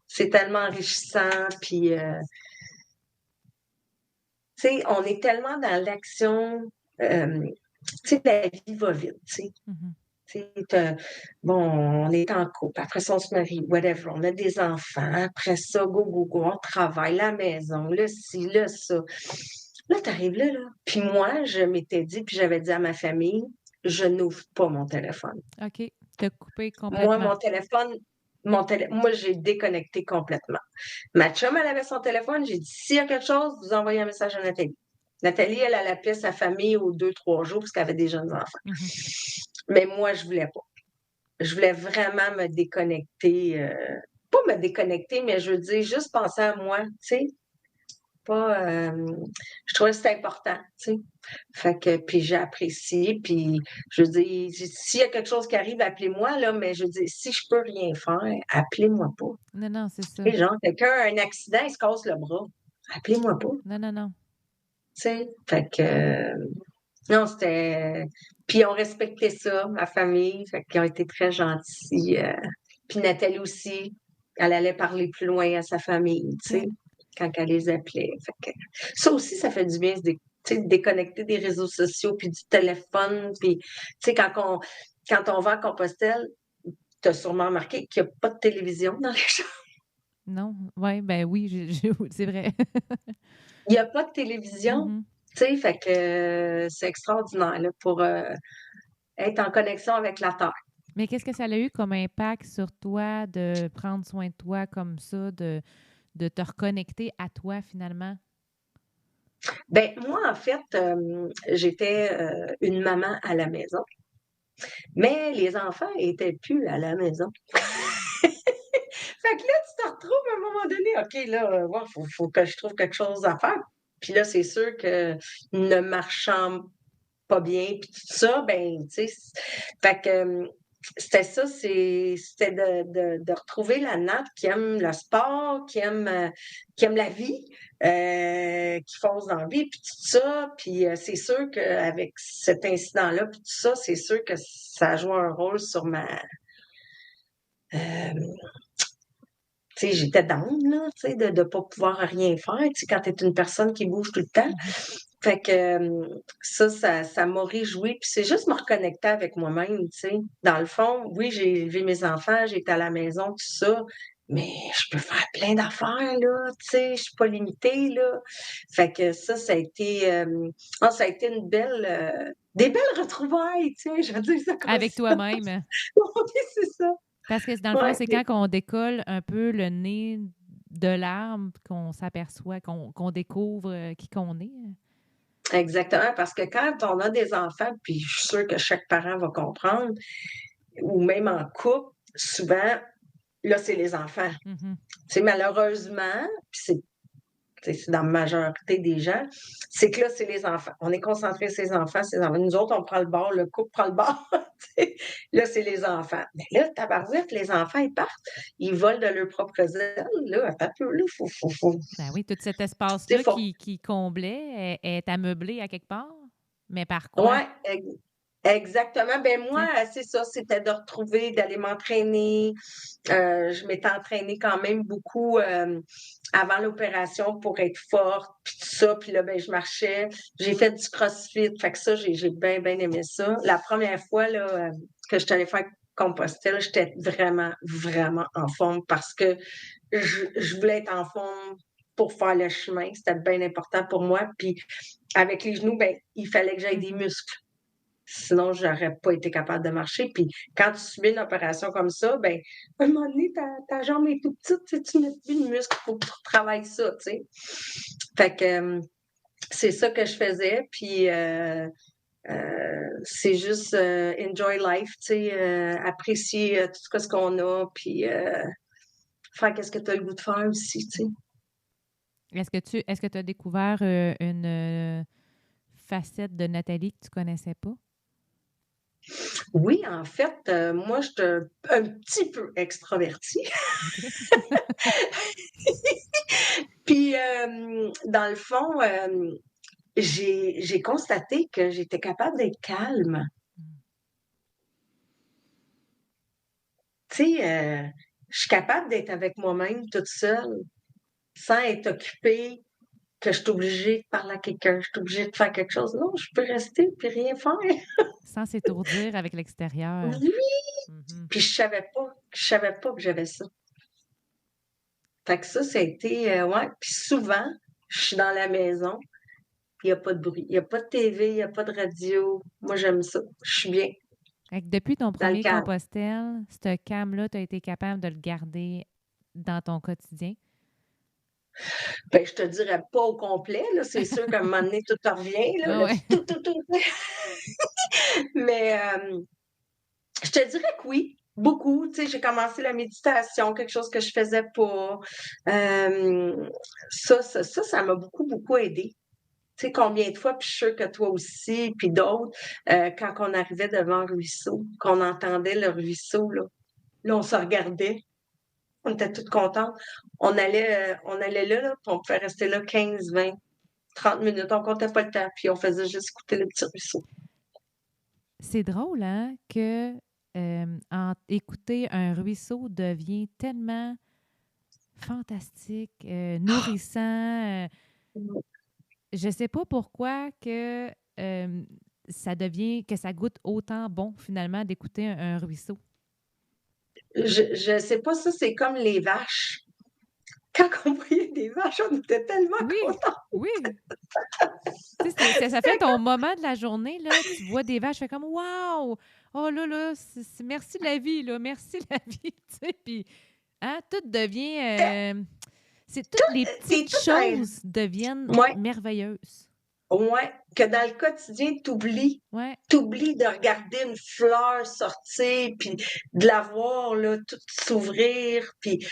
C'est tellement enrichissant, puis tu sais, on est tellement dans l'action, tu sais, la vie va vite, tu sais. Mhm. Tu sais, bon, on est en couple, après ça, on se marie, whatever, on a des enfants, après ça, go, go, go, on travaille, la maison, là, ci, là, ça. Là, t'arrives là, là. Puis moi, je m'étais dit, puis j'avais dit à ma famille, je n'ouvre pas mon téléphone. OK. T'as coupé Moi, complètement. moi, j'ai déconnecté complètement. Ma chum, elle avait son téléphone. J'ai dit, s'il y a quelque chose, vous envoyez un message à Nathalie. Nathalie, elle appelait sa famille aux 2-3 jours parce qu'elle avait des jeunes enfants. Mhm. Mais moi, je voulais pas. Je voulais vraiment me déconnecter. Pas me déconnecter, mais je veux dire, juste penser à moi, tu sais. Pas, je trouvais que c'était important, tu sais. Fait que, puis j'ai apprécié, puis je veux dire, s'il y a quelque chose qui arrive, appelez-moi, là, mais je veux dire, si je peux rien faire, appelez-moi pas. Non, non, c'est ça. Tu sais, genre, quelqu'un a un accident, il se casse le bras, appelez-moi pas, Non, non, non. tu sais. Fait que, non, c'était... Puis on respectait ça, ma famille, fait qu'ils ont été très gentils. Puis Nathalie aussi, elle allait parler plus loin à sa famille, tu sais, OK. quand elle les appelait. Fait que ça aussi, ça fait du bien, tu sais, de déconnecter des réseaux sociaux, puis du téléphone, puis, tu sais, quand on va à Compostelle, tu as sûrement remarqué qu'il n'y a pas de télévision dans les chambres. Non. Ouais, ben oui, c'est vrai. Il n'y a pas de télévision, Mhm. tu sais, fait que c'est extraordinaire, là, pour être en connexion avec la Terre. Mais qu'est-ce que ça a eu comme impact sur toi de prendre soin de toi comme ça, de te reconnecter à toi finalement? Ben moi, en fait, j'étais une maman à la maison, mais les enfants étaient plus à la maison. Fait que là, tu te retrouves à un moment donné, OK, là, ouais, faut que je trouve quelque chose à faire. Puis là, c'est sûr que ne marchant pas bien, puis tout ça, ben, tu sais, fait que c'était ça, c'était de retrouver la natte qui aime le sport, qui aime la vie, qui fonce dans la vie, puis tout ça. Puis c'est sûr qu'avec cet incident-là, puis tout ça, c'est sûr que ça a joué un rôle sur ma... euh, tu sais, j'étais down, là, tu sais, de ne pas pouvoir rien faire, tu sais, quand tu es une personne qui bouge tout le temps. Mhm. Fait que ça m'a réjoui. Puis c'est juste me reconnecter avec moi-même, tu sais. Dans le fond, oui, j'ai élevé mes enfants, j'étais à la maison, tout ça, mais je peux faire plein d'affaires, là, tu sais, je suis pas limitée, là. Fait que ça a été, ça a été des belles retrouvailles, tu sais, je vais dire ça comme Avec ça. toi-même. Oui, c'est ça. Parce que dans le fond, Ouais, c'est quand on décolle un peu le nez de l'arbre qu'on s'aperçoit, qu'on découvre qui qu'on est. exactement, parce que quand on a des enfants, puis je suis sûre que chaque parent va comprendre, ou même en couple, souvent, là, c'est les enfants. Mhm. C'est malheureusement, puis c'est dans la majorité des gens, c'est que là, c'est les enfants. On est concentré sur les enfants, ces enfants. Nous autres, on prend le bord, le couple prend le bord. Là, c'est les enfants. Mais là, tabarouette, les enfants, ils partent, ils volent de leurs propres ailes. Là, attends un peu, là, Ben oui, tout cet tu sais, espace-là qui comblait est ammeublé à quelque part. Mais par quoi? Ouais, exactement. Ben Tu moi, sais? c'est ça, c'était de retrouver, d'aller m'entraîner. Je m'étais entraînée quand même beaucoup avant l'opération pour être forte, puis tout ça. Puis là, ben je marchais. J'ai fait du CrossFit. Fait que ça, j'ai bien, bien aimé ça. La première fois là, que je suis allée faire Compostelle, j'étais vraiment, vraiment en forme parce que je voulais être en forme pour faire le chemin. C'était bien important pour moi. Puis avec les genoux, ben, il fallait que j'aille des Mhm. muscles. Sinon, j'aurais pas été capable de marcher. Puis quand tu subis une opération comme ça, ben, à un moment donné, ta jambe est tout petite, tu n'as plus de muscle, il faut que tu retravailles ça, tu sais. Fait que c'est ça que je faisais. Puis c'est juste enjoy life, tu sais, apprécier tout ce qu'on a, puis faire qu'est-ce que tu as le goût de faire aussi, tu sais. Est-ce que tu as découvert une facette de Nathalie que tu connaissais pas? Oui, en fait, moi, je suis un petit peu extravertie. OK. Puis, dans le fond, j'ai constaté que j'étais capable d'être calme. Mm. Tu sais, je suis capable d'être avec moi-même toute seule, sans être occupée, que je suis obligée de parler à quelqu'un, je suis obligée de faire quelque chose. Non, je peux rester puis rien faire. Sans s'étourdir avec l'extérieur. Oui! Mhm. Puis je savais pas que j'avais ça. Fait que ça a été, ouais. Puis souvent, je suis dans la maison, puis il n'y a pas de bruit. Il n'y a pas de TV, il n'y a pas de radio. Moi, j'aime ça. Je suis bien Fait que depuis ton dans le premier calme. Compostelle, ce calme-là, tu as été capable de le garder dans ton quotidien? Ben, je te dirais pas au complet, là. C'est sûr qu'à un moment donné, tout revient, là. Ah ouais. Tout. Mais je te dirais que oui, beaucoup. Tu sais, j'ai commencé la méditation, quelque chose que je faisais pas. Ça m'a beaucoup, beaucoup aidé. Tu sais, combien de fois, puis je suis sûre que toi aussi, puis d'autres, quand on arrivait devant un ruisseau, qu'on entendait le ruisseau, là, on se regardait, on était toutes contentes. On allait là, puis on pouvait rester là 15, 20, 30 minutes. On comptait pas le temps, puis on faisait juste écouter le petit ruisseau. C'est drôle, hein, que écouter un ruisseau devient tellement fantastique, nourrissant. Je sais pas pourquoi que ça devient, que ça goûte autant bon, finalement, d'écouter un ruisseau. Je sais pas, ça, c'est comme les vaches. Quand on voyait des vaches, on était tellement Oui, contents. oui. Tu sais, ça fait ton moment de la journée, là. Tu vois des vaches, tu fais comme Waouh! Oh là là, merci la vie, là. Merci la vie. Tu sais, puis, hein, tout devient. Toutes les T'es petites tout un... choses deviennent Ouais, merveilleuses. ouais, que dans le quotidien, t'oublies. Ouais. T'oublies de regarder une fleur sortir, puis de la voir, là, toute s'ouvrir, puis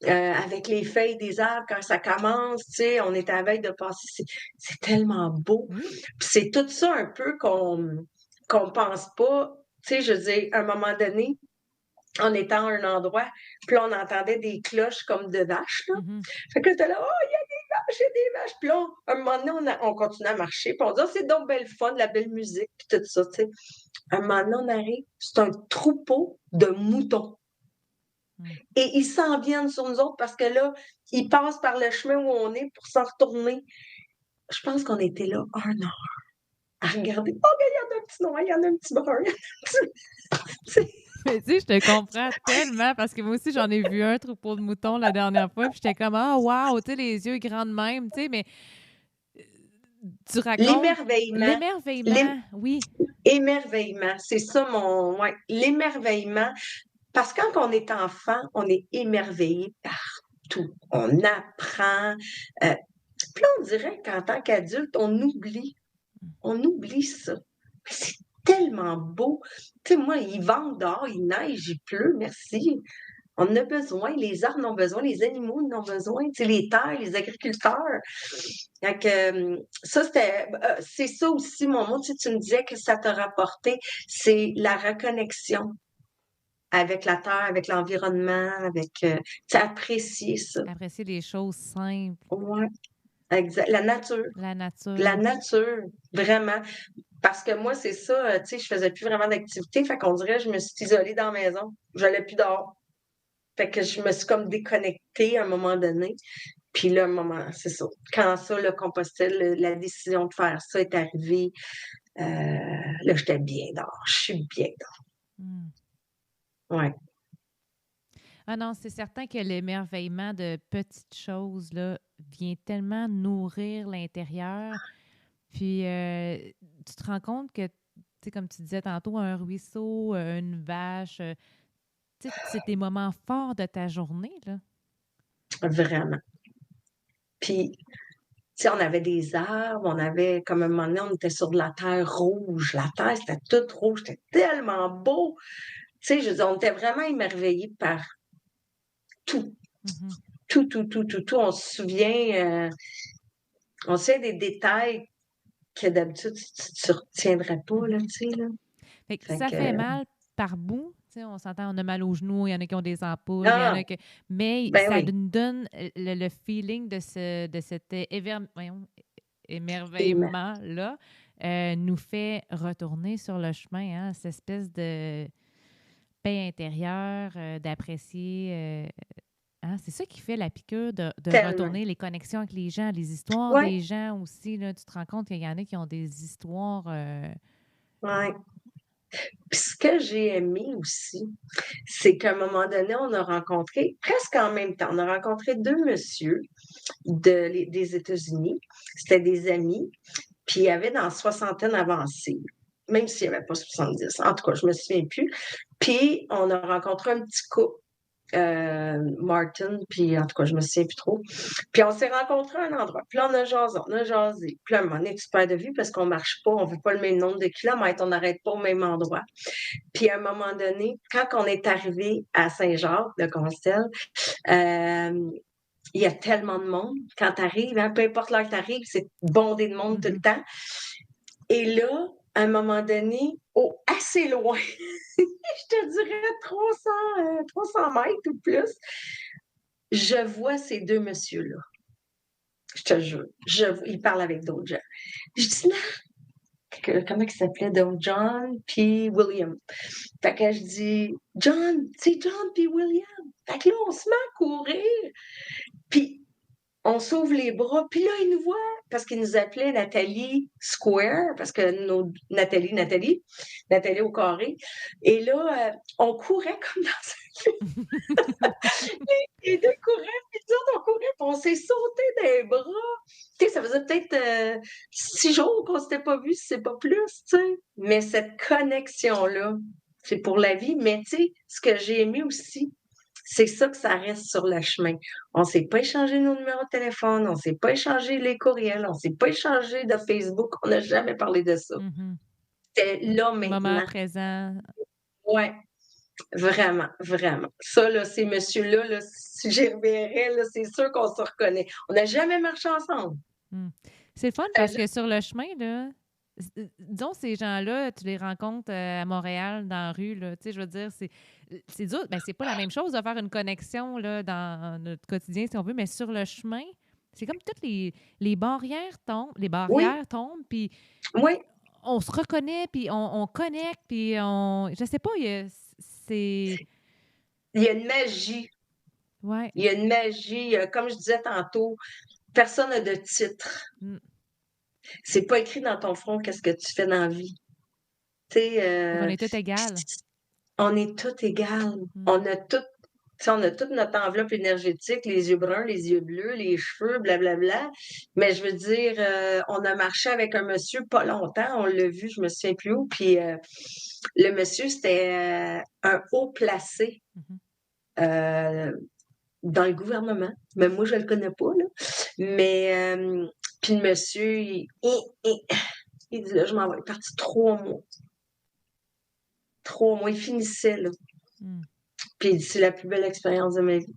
avec les feuilles des arbres, quand ça commence, tu sais, on est à la veille de passer, c'est tellement beau. Oui. Puis c'est tout ça un peu qu'on pense pas. Tu sais, je veux dire, à un moment donné, on était à un endroit, puis là, on entendait des cloches comme de vaches, là. Mhm. Fait que t'es là, oh, il y a des vaches, il y a des vaches. Puis là, à un moment donné, on continue à marcher, puis on dit, oh, c'est donc belle fun, la belle musique, puis tout ça, tu sais. À un moment donné, on arrive, c'est un troupeau de moutons. Mm. Et ils s'en viennent sur nous autres parce que là, ils passent par le chemin où on est pour s'en retourner. Je pense qu'on était là 1 heure à regarder. Oh, ben, il y en a un petit noir, il y en a un petit brun. Tu sais, Mais tu sais, je te comprends tellement parce que moi aussi, j'en ai vu un troupeau de moutons la dernière fois, puis j'étais comme Ah, wow, tu sais, les yeux grands de même, tu sais, mais tu racontes l'émerveillement, l'ém- l'émerveillement, oui. émerveillement, c'est ça ouais, l'émerveillement. Parce que quand on est enfant, on est émerveillé par tout. On apprend. Puis là, on dirait qu'en tant qu'adulte, on oublie ça. Mais c'est tellement beau. Tu sais, moi, il vente dehors, il neige, il pleut, merci. On en a besoin, les arbres en ont besoin, les animaux en ont besoin, tu sais, les terres, les agriculteurs. Donc, ça, c'est ça aussi, mon mot, tu me disais que ça t'a rapporté, c'est la reconnexion avec la terre, avec l'environnement, avec, tu sais, apprécier ça. Apprécier les choses simples, Ouais, exact. La nature. la La nature. nature, vraiment. Parce que moi, c'est ça, tu sais, je faisais plus vraiment d'activité, fait qu'on dirait que je me suis isolée dans la maison. J'allais plus dehors. Fait que je me suis comme déconnectée à un moment donné. Puis là, un moment, c'est ça. Quand ça, le compostel, la décision de faire ça est arrivée, là, j'étais bien dehors. Je suis bien Mm. dehors. Ouais. Ah non, c'est certain que l'émerveillement de petites choses là, vient tellement nourrir l'intérieur. Puis tu te rends compte que, tu sais, comme tu disais tantôt, un ruisseau, une vache, tu sais, c'est des moments forts de ta journée, là. Vraiment. Puis, tu sais, on avait des arbres, on avait, comme un moment donné, on était sur de la terre rouge. La terre, c'était toute rouge, c'était tellement beau. Tu sais, je veux dire, on était vraiment émerveillés par tout. Mhm. Tout, tout, tout, tout, tout. On se souvient des détails que d'habitude, tu retiendrais pas, là, Mhm. tu sais, là. Fait que Fait ça que, fait mal par bout. Tu sais, on s'entend, on a mal aux genoux, il y en a qui ont des ampoules, il y en ah, a que. Mais ben ça oui. nous donne le feeling de cet Et émerveillement-là, nous fait retourner sur le chemin, hein, cette espèce de paix intérieure, d'apprécier. C'est ça qui fait la piqûre de Tellement. retourner les connexions avec les gens, les histoires Ouais. des gens aussi. Là, tu te rends compte qu'il y en a qui ont des histoires. Ouais. Puis ce que j'ai aimé aussi, c'est qu'à un moment donné, on a rencontré, presque en même temps, on a rencontré deux messieurs des États-Unis. C'était des amis, puis ils avaient dans la soixantaine avancée, même s'il n'y avait pas 70. En tout cas, je me souviens plus. Puis on a rencontré un petit couple, Martin, puis en tout cas, je me souviens plus trop. Puis on s'est rencontrés à un endroit. Puis là, on a jasé. Puis là, à un moment donné, tu perds de vue parce qu'on marche pas, on veut pas le même nombre de kilomètres, on n'arrête pas au même endroit. Puis à un moment donné, quand on est arrivé à Saint-Jacques de Compostelle, il y a tellement de monde. Quand tu arrives, peu importe l'heure que tu arrives, c'est bondé de monde tout le temps. Et là, à un moment donné, assez loin, je te dirais 300 mètres ou plus, je vois ces deux messieurs-là. Je te jure. Ils parlent avec d'autres gens. Je dis, non, comment ils s'appelaient? Donc, John puis William. Fait que je dis, John, c'est John puis William. Fait que là, on se met à courir. Puis, on s'ouvre les bras. Puis là, ils nous voient parce qu'ils nous appelaient Nathalie Square, parce que Nathalie au carré. Et là, on courait comme dans un film. Les deux couraient, puis nous autres, on courait, puis on s'est sauté des bras. Tu sais, ça faisait peut-être 6 jours qu'on s'était pas vus, si c'est pas plus, tu sais. Mais cette connexion-là, c'est pour la vie. Mais tu sais, ce que j'ai aimé aussi, c'est ça que ça reste sur le chemin. On ne s'est pas échangé nos numéros de téléphone, on ne s'est pas échangé les courriels, on ne s'est pas échangé de Facebook, on n'a jamais parlé de ça. C'était là maintenant. Moment présent. Oui, vraiment, vraiment. Ça, là, ces messieurs-là, là, si j'y reverrais, là, c'est sûr qu'on se reconnaît. On n'a jamais marché ensemble. C'est le fun parce que sur le chemin, là, disons, ces gens-là, tu les rencontres à Montréal, dans la rue, là, tu sais, je veux dire, c'est dur. Ben, c'est pas la même chose de faire une connexion là, dans notre quotidien, si on veut, mais sur le chemin, c'est comme toutes les barrières tombent, puis on se reconnaît, puis on connecte, puis je sais pas, c'est... Il y a une magie. Ouais. Il y a une magie. Comme je disais tantôt, personne n'a de titre. C'est pas écrit dans ton front qu'est-ce que tu fais dans la vie. On est tous égales. On est tous égales. On a toute notre enveloppe énergétique, les yeux bruns, les yeux bleus, les cheveux, blablabla. Mais je veux dire, on a marché avec un monsieur pas longtemps, on l'a vu, je me souviens plus où, puis le monsieur, c'était un haut placé dans le gouvernement. Mais moi, je le connais pas, là. Mais, puis le monsieur, il dit, là, je m'en vais. Il est parti 3 mois. 3 mois, il finissait, là. Puis il dit, c'est la plus belle expérience de ma vie.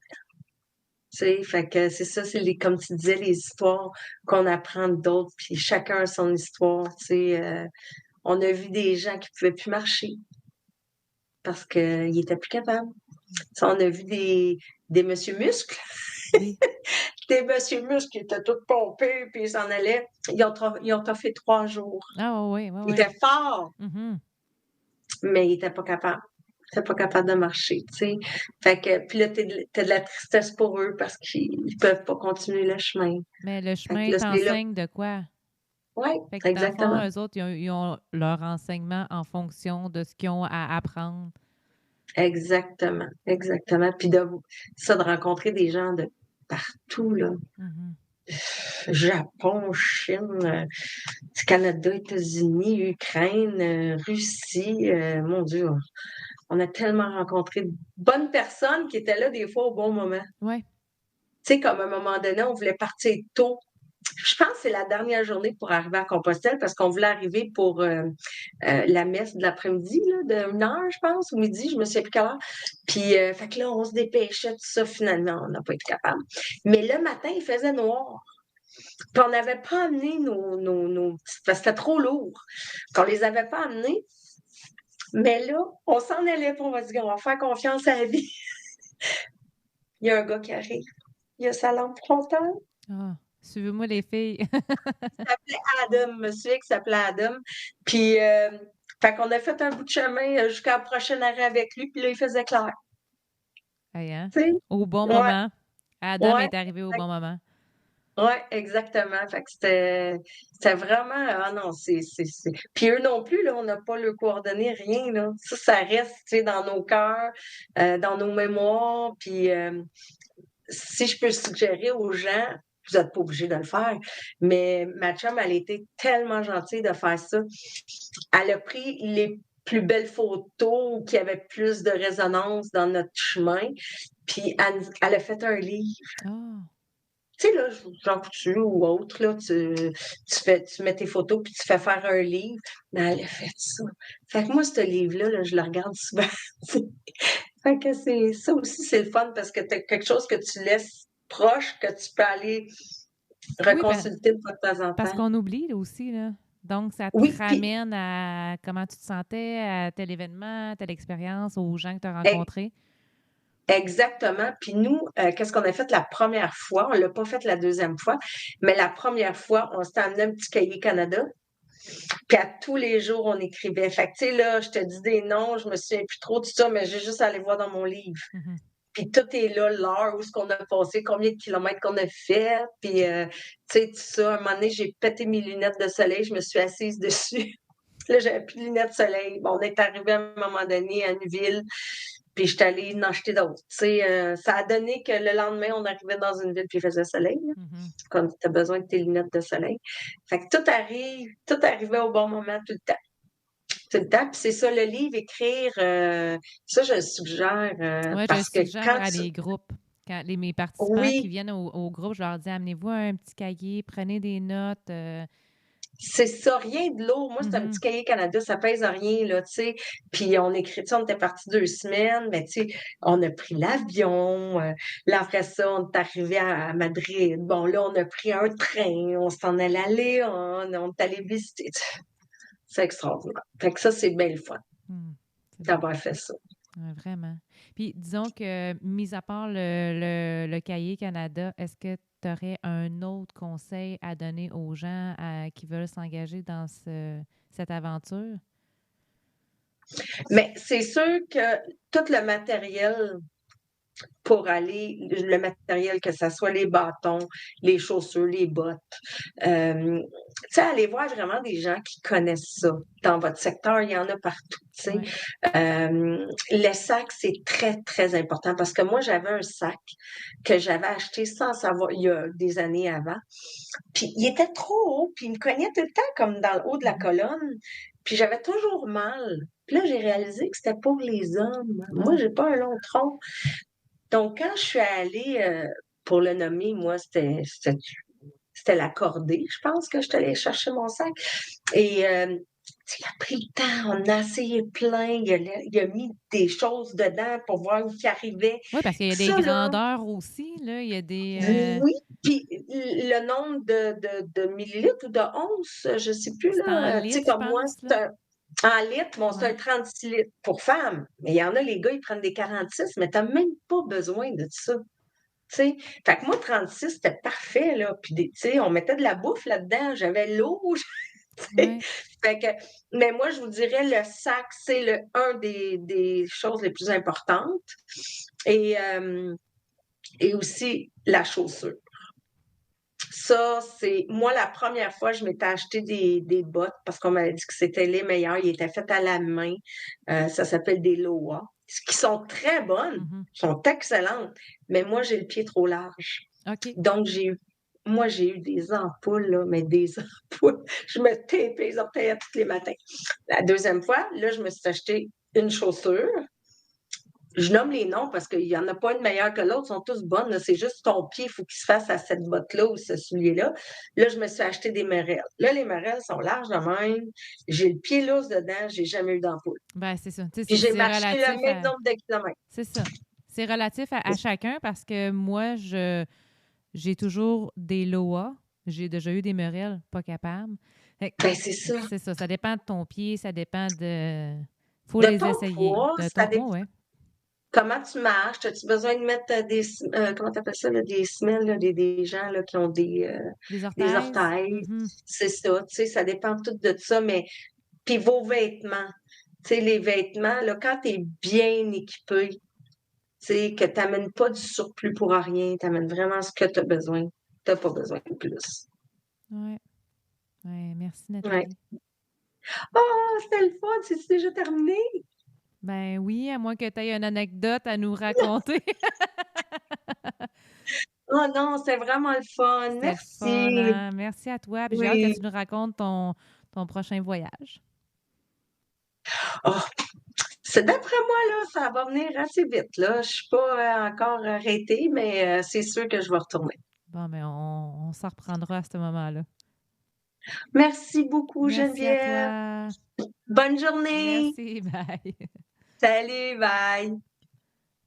Tu sais, fait que c'est ça, comme tu disais, les histoires qu'on apprend d'autres, puis chacun a son histoire, tu sais. On a vu des gens qui pouvaient plus marcher parce qu'ils étaient plus capables. T'sais, on a vu des monsieur muscles. Oui. Des monsieur muscles qui étaient tous pompés, puis ils s'en allaient. Ils ont toffé 3 jours. Ah oui. Ils étaient forts, mais ils n'étaient pas capables. Ils n'étaient pas capables de marcher, tu sais. Fait que, puis là, t'as de la tristesse pour eux parce qu'ils ne peuvent pas continuer le chemin. Mais le chemin t'enseigne de quoi? Oui, exactement. Dans le fond, eux autres, ils ont leur enseignement en fonction de ce qu'ils ont à apprendre. Exactement. Puis de rencontrer des gens de partout, là. Japon, Chine, Canada, États-Unis, Ukraine, Russie, mon Dieu, on a tellement rencontré de bonnes personnes qui étaient là des fois au bon moment. Oui. Tu sais, comme à un moment donné, on voulait partir tôt. Je pense que c'est la dernière journée pour arriver à Compostelle parce qu'on voulait arriver pour la messe de l'après-midi, là, de 1h, je pense, ou midi, je me souviens plus quelle heure. Puis, fait que là, on se dépêchait, tout ça, finalement, on n'a pas été capable. Mais le matin, il faisait noir. Puis on n'avait pas amené nos petites, parce que c'était trop lourd. Qu'on les avait pas amenés. Mais là, on s'en allait, puis on va dire, on va faire confiance à la vie. Il y a un gars qui arrive. Il a sa lampe frontale. Ah, suivez-moi les filles. Il s'appelait Adam, monsieur qui s'appelait Adam. Puis Fait qu'on a fait un bout de chemin jusqu'à la prochaine arrêt avec lui, puis là, il faisait clair. Hey, hein? Tu sais? Au bon Ouais, moment. Adam ouais, est arrivé au bon moment. ouais, exactement. Fait que c'était vraiment, ah non, Puis eux non plus, là, on n'a pas le coordonné, rien, là. Ça reste, tu sais, dans nos cœurs, dans nos mémoires, puis si je peux suggérer aux gens, vous n'êtes pas obligés de le faire, mais ma chum, elle était tellement gentille de faire ça. Elle a pris les plus belles photos qui avaient plus de résonance dans notre chemin, puis elle a fait un livre. Oh. Tu sais, là, Jean Coutu ou autre, là, tu mets tes photos puis tu fais faire un livre. Mais elle a fait ça. Fait que moi, ce livre-là, là, je le regarde souvent. Fait que ça aussi, c'est le fun parce que tu as quelque chose que tu laisses proche, que tu peux aller Oui, reconsulter de temps en parce temps. qu'on oublie là, aussi, là. Donc, ça te Oui, puis ramène à comment tu te sentais, à tel événement, telle expérience, aux gens que tu as rencontrés. exactement. Puis nous, qu'est-ce qu'on a fait la première fois? On l'a pas fait la deuxième fois, mais la première fois, on s'est amené un petit cahier Canada. Puis à tous les jours, on écrivait. Fait que, tu sais, là, je te dis des noms, je me souviens plus trop de ça, mais j'ai juste à aller voir dans mon livre. Mhm. Puis tout est là, l'heure, où est-ce qu'on a passé, combien de kilomètres qu'on a fait. Puis, tu sais, tout ça. Un moment donné, j'ai pété mes lunettes de soleil, je me suis assise dessus. Là, j'avais plus de lunettes de soleil. Bon, on est arrivé à un moment donné à une ville, puis je suis allée en acheter d'autres. Tu sais, ça a donné que le lendemain, on arrivait dans une ville, puis il faisait soleil, là, Mhm. quand tu as besoin de tes lunettes de soleil. Fait que tout arrivait au bon moment tout le temps. Tout le temps. Puis c'est ça, le livre, écrire, ça, je le suggère Oui, je parce que suggère quand à tu... des groupes. Quand mes participants qui Oui, viennent au groupe, je leur dis amenez-vous un petit cahier, prenez des notes. c'est ça, rien de lourd. Moi, c'est un petit Mhm. cahier Canada, ça pèse rien, là, tu sais. Puis on écrit, tu sais, on était parti 2 semaines, mais tu sais, on a pris l'avion. Là, après ça, on est arrivé à Madrid. Bon, là, on a pris un train, on s'en allait à Léon, on est allé visiter. C'est extraordinaire. Fait que ça, c'est bien le fun C'est beau. d'avoir fait ça. Ouais, vraiment. Puis disons que, mis à part le cahier Canada, est-ce que tu aurais un autre conseil à donner aux gens qui veulent s'engager dans cette aventure? Mais c'est sûr que tout le matériel pour aller, le matériel, que ce soit les bâtons, les chaussures, les bottes. Tu sais, allez voir vraiment des gens qui connaissent ça. Dans votre secteur, il y en a partout, tu sais. Ouais. Le sac, c'est très, très important parce que moi, j'avais un sac que j'avais acheté sans savoir, il y a des années avant. Puis il était trop haut, puis il me cognait tout le temps comme dans le haut de la colonne. Puis j'avais toujours mal. Puis là, j'ai réalisé que c'était pour les hommes. Moi, Oh. j'ai pas un long tronc. Donc, quand je suis allée, pour le nommer, moi, c'était la cordée, je pense que je suis allée chercher mon sac. Et tu sais, il a pris le temps, on a essayé plein, il a mis des choses dedans pour voir où il arrivait. Oui, parce qu'il y a des Ça, là, grandeurs aussi, là. Il y a des. oui, puis le nombre de millilitres ou de onces, je sais plus, C'est en là, tu sais, litres, je comme moi, pense, là. c'est en litres, bon, c'est Ouais. un 36 litres pour femmes. Mais il y en a, les gars, ils prennent des 46, mais t'as même pas besoin de ça. Tu sais, fait que moi, 36, c'était parfait, là. Puis, tu sais, on mettait de la bouffe là-dedans. J'avais l'eau, tu sais. Ouais. Fait que, mais moi, je vous dirais, le sac, c'est un des choses les plus importantes. Et aussi, la chaussure. Ça, c'est... Moi, la première fois, je m'étais acheté des bottes parce qu'on m'avait dit que c'était les meilleures. Ils étaient faits à la main. Ça s'appelle des Loa, qui sont très bonnes, Mhm. sont excellentes. Mais moi, j'ai le pied trop large. OK. Donc, j'ai eu des ampoules, là, mais des ampoules. Je me tapais les orteils tous les matins. La deuxième fois, là, je me suis acheté une chaussure. Je nomme les noms parce qu'il n'y en a pas une meilleure que l'autre, ils sont tous bonnes. Là. C'est juste ton pied, il faut qu'il se fasse à cette botte-là ou ce soulier-là. Là, je me suis acheté des merelles. Là, les merelles sont larges de même. J'ai le pied lousse dedans, j'ai jamais eu d'ampoule. Ben, c'est ça. Tu sais, Puis j'ai c'est marché le relatif même à. nombre de kilomètres. C'est ça. C'est relatif à chacun parce que moi, j'ai toujours des Loa. J'ai déjà eu des Merelles, pas capable. Fait que Ben, c'est ça. c'est ça. Ça dépend de ton pied, ça dépend de. Faut De les ton essayer. poids, De ça ton. dépend. Oh, ouais. Comment tu marches? As-tu besoin de mettre comment tu appelles ça, là, des semelles, là, des gens là, qui ont Des des orthèses. orteils? Mhm. C'est ça, tu sais, ça dépend tout de ça, mais Puis vos vêtements. Tu sais, les vêtements, là, quand tu es bien équipé, tu sais, que tu n'amènes pas du surplus pour rien, tu amènes vraiment ce que tu as besoin. Tu n'as pas besoin de plus. Oui. Ouais, merci, Ouais. Nathalie. Ah, c'était le fun. C'est déjà terminé? Ben oui, à moins que tu aies une anecdote à nous raconter. Oh non, c'est vraiment le fun. C'était le fun, Merci. hein? Merci à toi. Puis j'ai hâte que Oui. tu nous racontes ton prochain voyage. Oh, c'est d'après moi, là, ça va venir assez vite, là. Je suis pas encore arrêtée, mais c'est sûr que je vais retourner. Bon, mais on s'en reprendra à ce moment-là. Merci beaucoup, Merci à Geneviève. toi. Bonne journée. Merci, bye. Salut, bye.